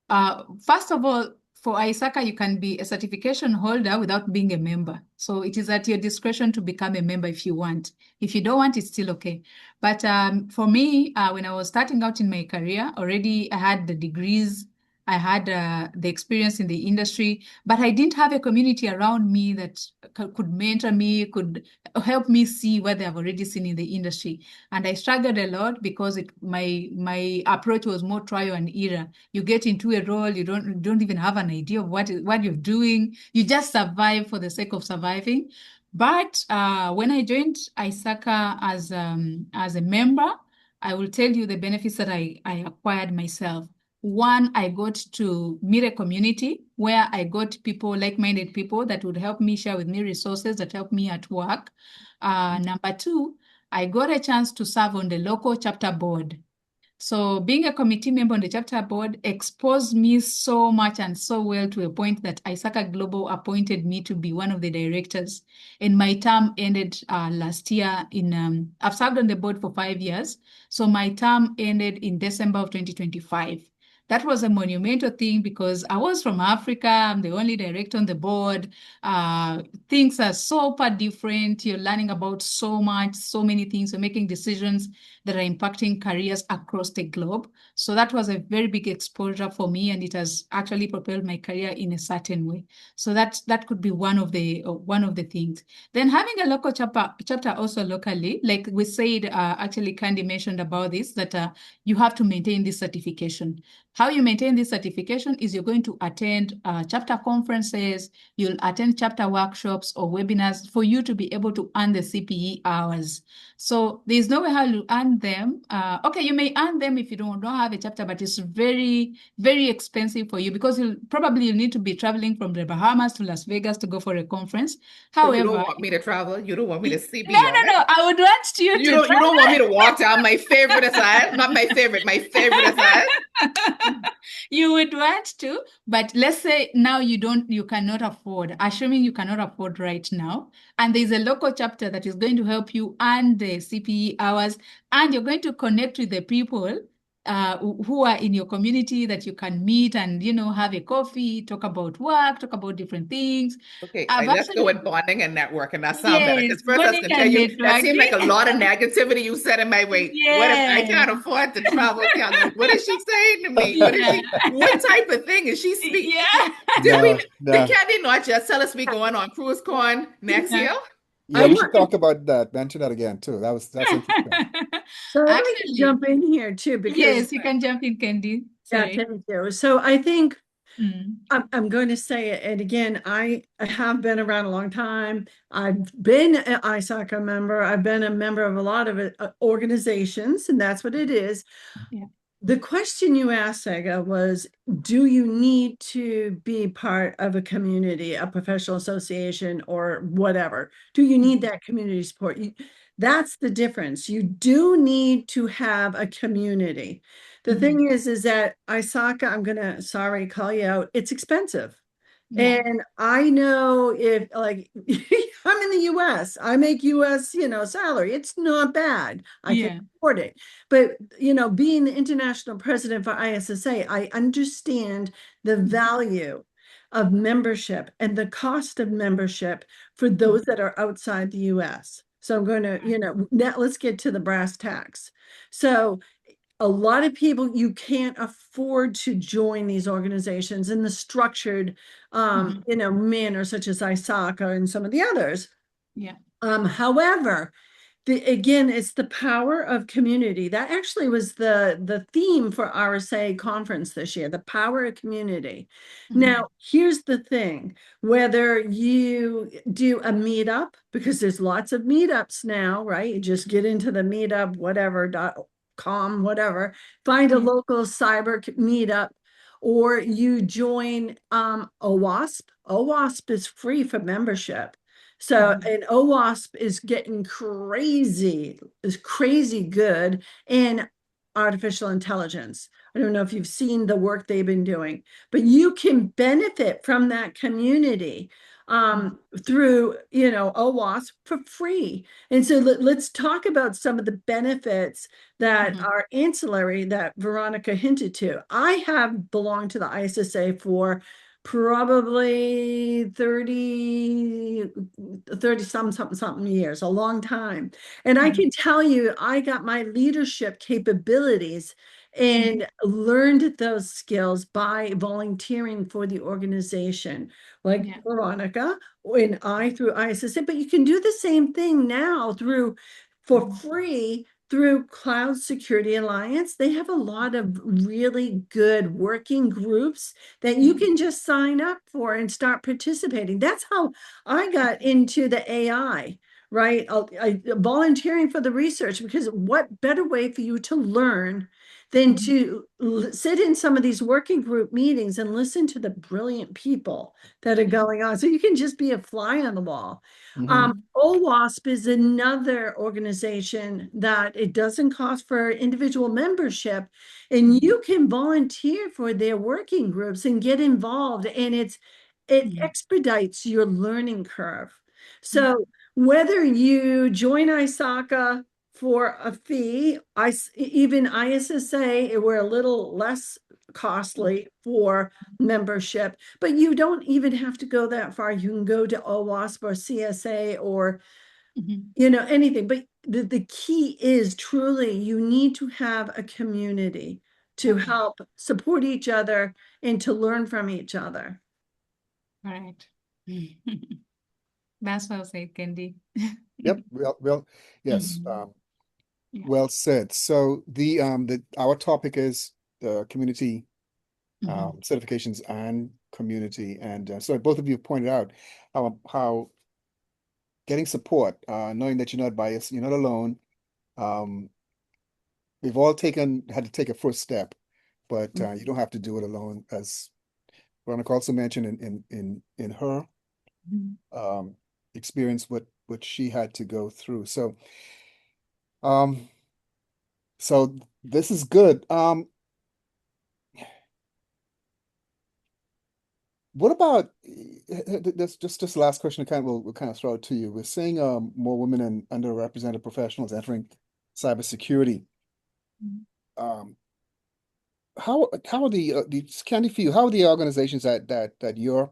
first of all, for ISACA, you can be a certification holder without being a member. So it is at your discretion to become a member if you want. If you don't want, it's still okay. But for me, when I was starting out in my career, already I had the degrees, I had the experience in the industry, but I didn't have a community around me that could mentor me, could help me see what they have already seen in the industry. And I struggled a lot because my approach was more trial and error. You get into a role, you don't even have an idea of what you're doing. You just survive for the sake of surviving. But when I joined ISACA as a member, I will tell you the benefits that I acquired myself. One, I got to meet a community where I got people, like-minded people that would help me, share with me resources that help me at work. Number two, I got a chance to serve on the local chapter board. So being a committee member on the chapter board exposed me so much and so well to a point that ISACA Global appointed me to be one of the directors. And my term ended last year I've served on the board for 5 years. So my term ended in December of 2025. That was a monumental thing because I was from Africa. I'm the only director on the board. Things are super different. You're learning about so many things. You're making decisions that are impacting careers across the globe. So that was a very big exposure for me, and it has actually propelled my career in a certain way. So that could be one of the things. Then having a local chapter also locally, like we said, actually Candy mentioned about this, that you have to maintain this certification. how you maintain this certification is you're going to attend chapter conferences, you'll attend chapter workshops or webinars for you to be able to earn the CPE hours. So there's no way how you earn them. Okay, you may earn them if you don't have a chapter, but it's very, very expensive for you because you'll need to be traveling from the Bahamas to Las Vegas to go for a conference. So you don't However, want me to travel? You don't want me to see no, beyond? I would want you to You don't want me to walk down my favorite aside? Not my favorite aside. You would want to, but let's say now you cannot afford, assuming you cannot afford right now, and there's a local chapter that is going to help you earn the CPE hours, and you're going to connect with the people who are in your community that you can meet and, have a coffee, talk about work, talk about different things. Okay, I've let's go actually, with bonding and networking. That sounds better. yes, Because first I was bonding gonna tell and you that seemed like a networking. lot of negativity you said in my way. What if I can't Yes. afford to travel? What is she saying to me? Yeah. What type of thing is she speaking? Yeah. No, no. Can they not just tell us we going on cruise con next Yeah. year? Yeah, I you should want, talk about that. Mention that again too. That's interesting. so I'd like to Actually, jump in here too, because yes, you can jump in, Candy. yeah, Sorry. thank you. So I think Mm. I'm going to say it, and again, I have been around a long time. I've been an ISACA member. I've been a member of a lot of organizations, and that's what it is. Yeah. The question you asked, Saga, was, do you need to be part of a community, a professional association, or whatever? Do you need that community support? That's the difference. You do need to have a community. The thing is that ISACA, I'm gonna, sorry, call you out, it's expensive. Yeah. And I know if like I'm in the US, I make US, salary. It's not bad. I can Yeah. afford it. But, being the international president for ISSA, I understand the value of membership and the cost of membership for those that are outside the US. So I'm going to, now let's get to the brass tacks. So a lot of people, you can't afford to join these organizations in the structured manner, such as ISACA and some of the others. Yeah. However, again, it's the power of community. That actually was the theme for RSA conference this year, the power of community. Now, here's the thing, whether you do a meetup, because there's lots of meetups now, right? You just get into the meetup, whatever.com, whatever, find a local cyber meetup, or you join OWASP. OWASP is free for membership. So, and OWASP is getting is crazy good in artificial intelligence. I don't know if you've seen the work they've been doing, but you can benefit from that community through, OWASP for free. And so let's talk about some of the benefits that are ancillary that Veronica hinted to. I have belonged to the ISSA for probably 30 something years, a long time. And I can tell you, I got my leadership capabilities and learned those skills by volunteering for the organization, like Veronica and I through ISSA. But you can do the same thing now for free through Cloud Security Alliance. They have a lot of really good working groups that you can just sign up for and start participating. That's how I got into the AI, right? I volunteering for the research, because what better way for you to learn than to sit in some of these working group meetings and listen to the brilliant people that are going on. So you can just be a fly on the wall. OWASP is another organization that it doesn't cost for individual membership, and you can volunteer for their working groups and get involved, and it expedites your learning curve. So whether you join ISACA for a fee, even ISSA, we're a little less costly for membership, but you don't even have to go that far. You can go to OWASP or CSA or anything. But the key is truly you need to have a community to help support each other and to learn from each other. Right. That's well said, Candy. Yep. Well, yes. Yeah. Well said. So our topic is the community certifications and community. And so both of you have pointed out how getting support, knowing that you're not biased, you're not alone. Um, we've all had to take a first step, but you don't have to do it alone, as Veronica also mentioned in her um, experience what she had to go through. Um, so this is good. What about this? Just the last question. We'll kind of throw it to you. We're seeing more women and underrepresented professionals entering cybersecurity. Um, how are the Candy for you? How are the organizations that you're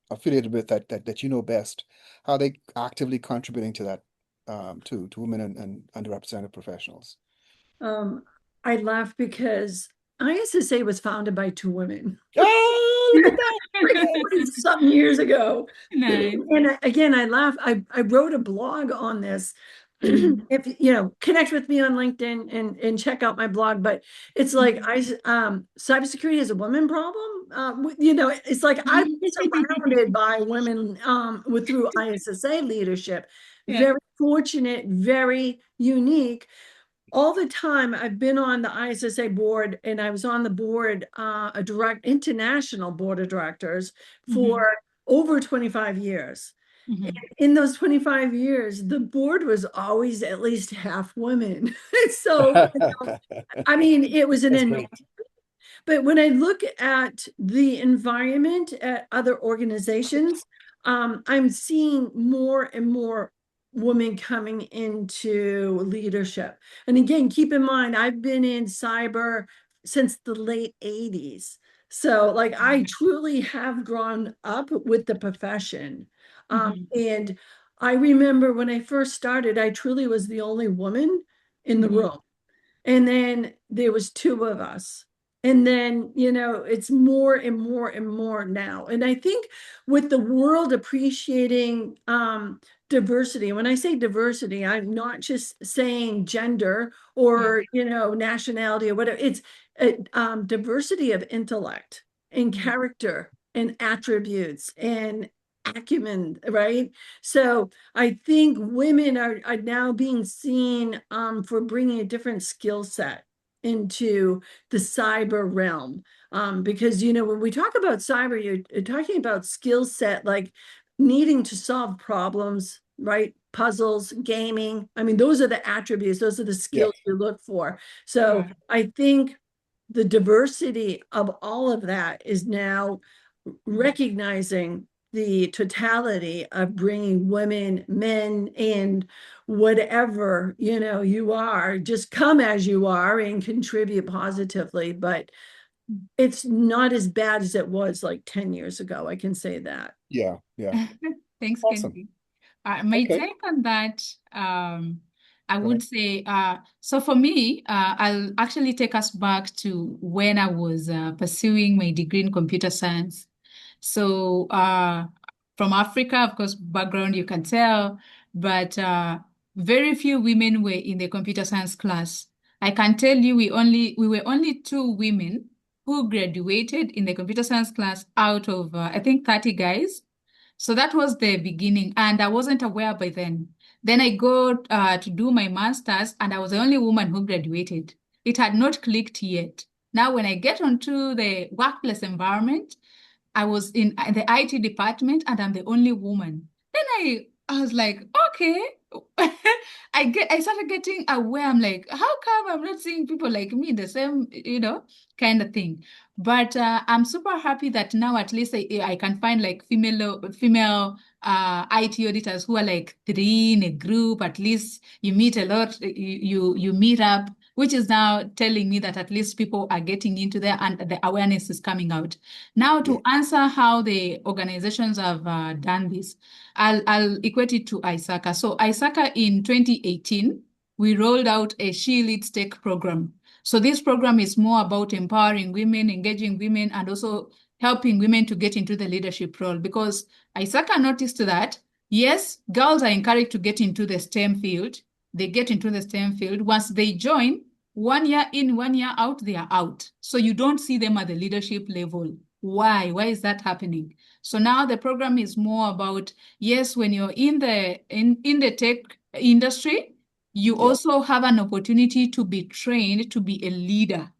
affiliated with that you know best? How are they actively contributing to that to women and underrepresented professionals? Um, I laugh because ISSA was founded by two women. Oh, look at that! Like Yes. 40 something years ago. Nice. And again, I laugh. I wrote a blog on this. Mhm. If you know, connect with me on LinkedIn and check out my blog. But it's like cybersecurity is a women problem. You know, it's like I'm surrounded by women with through ISSA leadership. Yeah. Very fortunate, very unique all the time. I've been on the ISSA board, and I was on the board, a direct international board of directors for over 25 years. In those 25 years, the board was always at least half women. So, I mean, it was an That's great. but when I look at the environment at other organizations, I'm seeing more and more women coming into leadership. And again, keep in mind, I've been in cyber since the late 80s. So, like, I truly have grown up with the profession. And I remember when I first started, I truly was the only woman in the room. And then there was two of us. And then, you know, it's more and more and more now. And I think with the world appreciating diversity, when I say diversity, I'm not just saying gender or, you know, nationality or whatever. It's diversity of intellect and character and attributes and acumen, right? So I think women are now being seen for bringing a different skill set into the cyber realm. Because, you know, when we talk about cyber, you're talking about skill set, like needing to solve problems, right? Puzzles, gaming. I mean, those are the attributes, those are the Yeah, skills we look for. So Right. I think the diversity of all of that is now recognizing the totality of bringing women, men, and whatever, you know, you are, just come as you are and contribute positively. But it's not as bad as it was like 10 years ago. I can say that. yeah. Thanks, Awesome. Kenzie. My Okay. take on that, I Go would ahead. say, so for me, I'll actually take us back to when I was pursuing my degree in computer science. So, from Africa, of course, background you can tell, but very few women were in the computer science class. I can tell you, we were only two women who graduated in the computer science class out of I think 30 guys. So that was the beginning, and I wasn't aware by then. Then I go to do my master's, and I was the only woman who graduated. It had not clicked yet. Now, when I get onto the workplace environment, I was in the IT department, and I'm the only woman. Then I was like, okay. I started getting aware. I'm like, how come I'm not seeing people like me, the same, kind of thing. But I'm super happy that now at least I can find like female IT auditors who are like three in a group. At least you meet a lot, you meet up, which is now telling me that at least people are getting into there and the awareness is coming out. Now Yeah. to answer how the organizations have done this, I'll equate it to ISACA. So ISACA in 2018, we rolled out a She Leads Tech program. So this program is more about empowering women, engaging women, and also helping women to get into the leadership role. Because ISACA noticed that, yes, girls are encouraged to get into the STEM field. They get into the STEM field. Once they join, 1 year in, 1 year out, they are out. So you don't see them at the leadership level. Why? Why is that happening? So now the program is more about, yes, when you're in the tech industry, you Yeah. also have an opportunity to be trained to be a leader.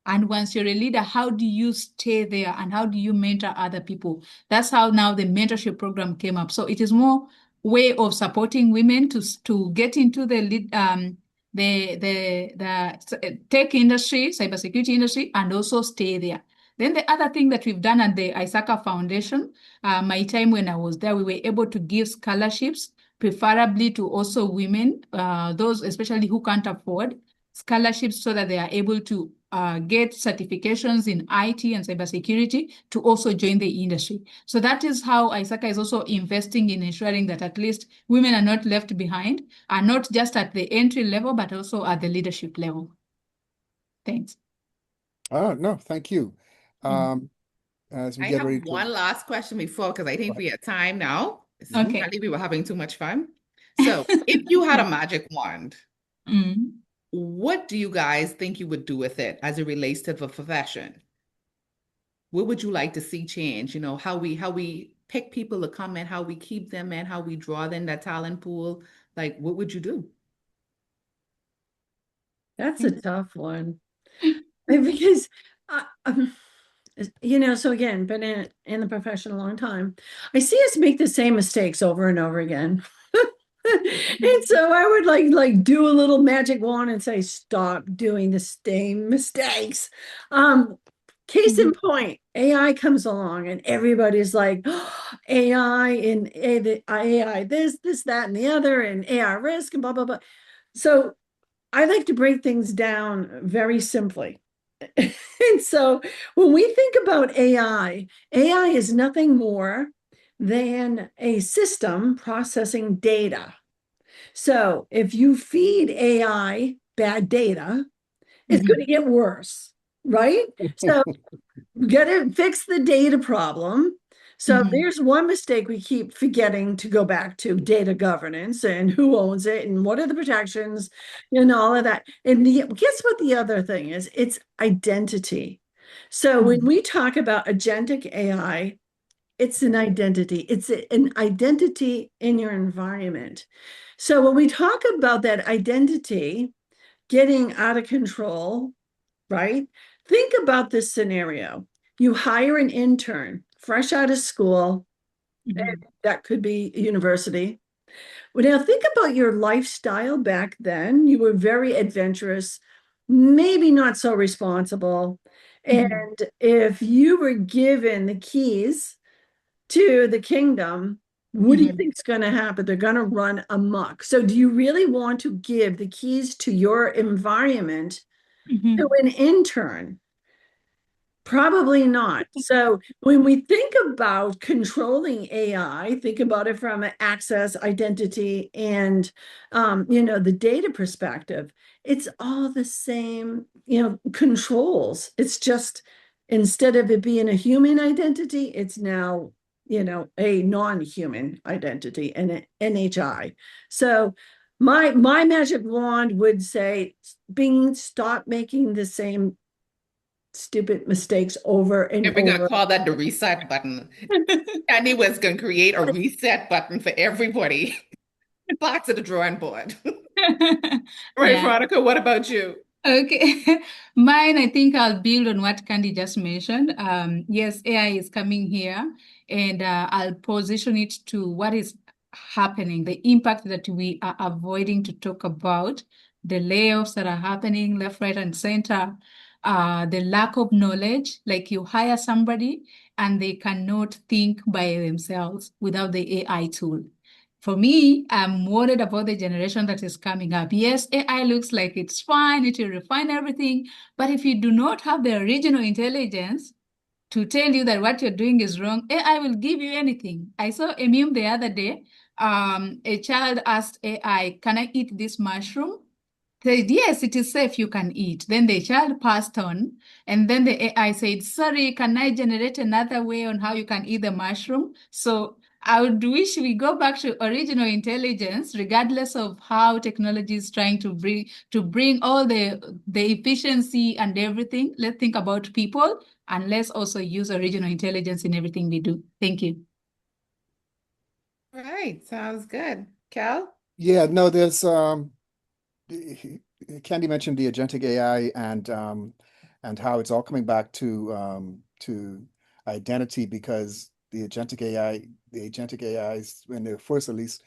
And once you're a leader, how do you stay there and how do you mentor other people? That's how now the mentorship program came up. So it is more way of supporting women to get into the lead, the tech industry, cybersecurity industry, and also stay there. Then the other thing that we've done at the ISACA Foundation, my time when I was there, we were able to give scholarships, preferably to also women, those especially who can't afford scholarships, so that they are able to get certifications in IT and cybersecurity to also join the industry. So that is how ISACA is also investing in ensuring that at least women are not left behind, are not just at the entry level, but also at the leadership level. Thanks. Oh, no, thank you. As we I get have ready to. one last question before, because I think we are time now. Mhm. Okay. Apparently, we were having too much fun. So, if you had a magic wand, Mm. what do you guys think you would do with it as it relates to the profession? What would you like to see change? How we pick people to come in, how we keep them in, how we draw in that talent pool. Like, what would you do? That's a tough one. Because uh, um, so again, been in the profession a long time. I see us make the same mistakes over and over again. And so I would like do a little magic wand and say, stop doing the same mistakes. Case in point, AI comes along and everybody's like, oh, AI and AI this, that, and the other, and AI risk and blah, blah, blah. So I like to break things down very simply. And so when we think about AI is nothing more than a system processing data. So if you feed AI bad data, it's going to get worse, right? So get it, fix the data problem. So there's one mistake we keep forgetting to go back to: data governance and who owns it and what are the protections and all of that. And guess what the other thing is? It's identity. So when we talk about agentic AI, it's an identity. It's an identity in your environment. So when we talk about that identity getting out of control, right? Think about this scenario. You hire an intern fresh out of school, and that could be university. Well, now think about your lifestyle back then. You were very adventurous, maybe not so responsible. And if you were given the keys to the kingdom, what do you think is going to happen? They're going to run amok. So, do you really want to give the keys to your environment to an intern? Probably not. So when we think about controlling AI, think about it from an access, identity, and the data perspective. It's all the same, controls. It's just instead of it being a human identity, it's now, a non-human identity and an NHI. So my magic wand would say, Bing, stop making the same stupid mistakes over and And we're gonna over. call that the reset button. Andy was gonna create a reset button for everybody. Back to the drawing board. Right, Yeah. Veronica, what about you? Okay. Mine, I think I'll build on what Candy just mentioned. Yes, AI is coming here, and I'll position it to what is happening, the impact that we are avoiding to talk about, the layoffs that are happening left, right, and center, the lack of knowledge. Like you hire somebody and they cannot think by themselves without the AI tool. For me, I'm worried about the generation that is coming up. Yes, AI looks like it's fine, it will refine everything, but if you do not have the original intelligence to tell you that what you're doing is wrong, AI will give you anything. I saw a meme the other day. A child asked AI, "Can I eat this mushroom?" Said, "Yes, it is safe, you can eat." Then the child passed on, and then the AI said, "Sorry, can I generate another way on how you can eat the mushroom?" So I would wish we go back to original intelligence, regardless of how technology is trying to bring all the efficiency and everything. Let's think about people and let's also use original intelligence in everything we do. Thank you. Right, sounds good. Cal? Yeah, no, there's Candy mentioned the agentic AI and how it's all coming back to identity because the agentic AIs when they were first at least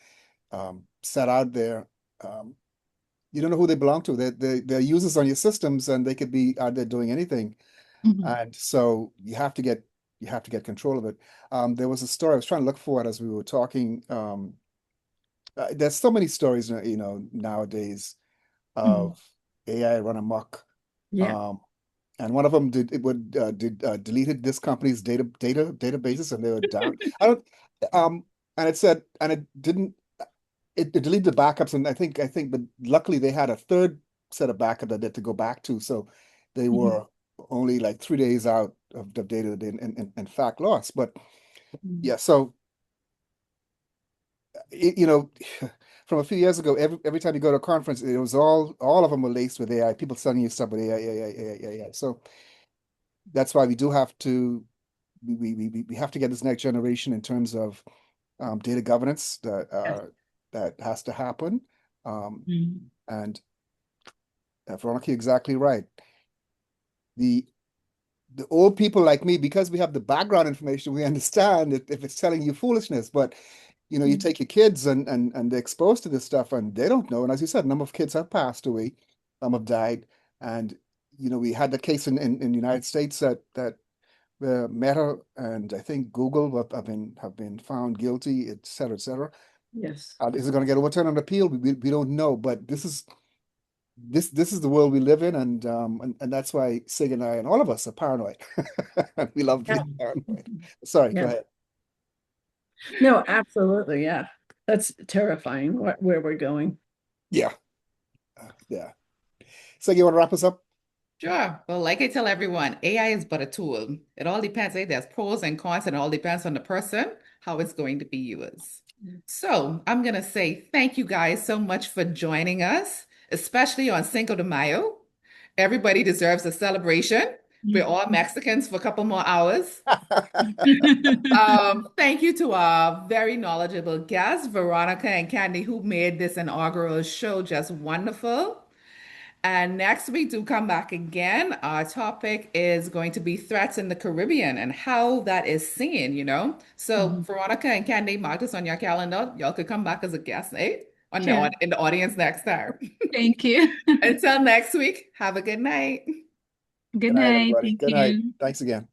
set out there, um, you don't know who they belong to. They're users on your systems and they could be out there doing anything. Mhm. And so you have to get control of it. There was a story I was trying to look for it as we were talking. There's so many stories, nowadays Mhm. of AI run amok. Yeah. Um, and one of them deleted this company's databases, and they were down. I don't. And it said, and it didn't. It deleted the backups, and I think, but luckily they had a third set of backup that they had to go back to, so they Mhm. were only like 3 days out of the data that they in fact lost. But Mhm. yeah, so it, you know, from a few years ago, every time you go to a conference, it was all of them were laced with AI. People selling you stuff with AI, AI, AI, AI. So that's why we do have to we have to get this next generation in terms of data governance Yes. that has to happen. Um, Mhm. and Veronica, you're exactly right. The the old people like me, because we have the background information, we understand that if it's telling you foolishness, but you Mhm. take your kids and they're exposed to this stuff and they don't know. And as you said, a number of kids have passed away, some have died. And we had the case in the United States that where Meta and I think Google have been found guilty, et cetera, et cetera. Yes. Is it going to get overturned on appeal? We don't know, but this is the world we live in, and that's why Sig and I and all of us are paranoid. We love Yeah. being paranoid. Sorry, go Yeah. ahead. No, absolutely. Yeah. That's terrifying where we're going. Yeah, yeah. Sig, you want to wrap us up? Sure. Well, like I tell everyone, AI is but a tool. It all depends. There's pros and cons, and it all depends on the person, how it's going to be used. So I'm going to say thank you guys so much for joining us, especially on Cinco de Mayo. Everybody deserves a celebration. We're all Mexicans for a couple more hours. Thank you to our very knowledgeable guests, Veronica and Candy, who made this inaugural show just wonderful. And next week, do come back again. Our topic is going to be threats in the Caribbean and how that is seen. So Mhm. Veronica and Candy, mark this on your calendar. Y'all could come back as a guest, eh? Sure. In the audience next time. Thank you. Until next week, have a good night. Good Good night, night. everybody. Thank Good night. you. Thanks again.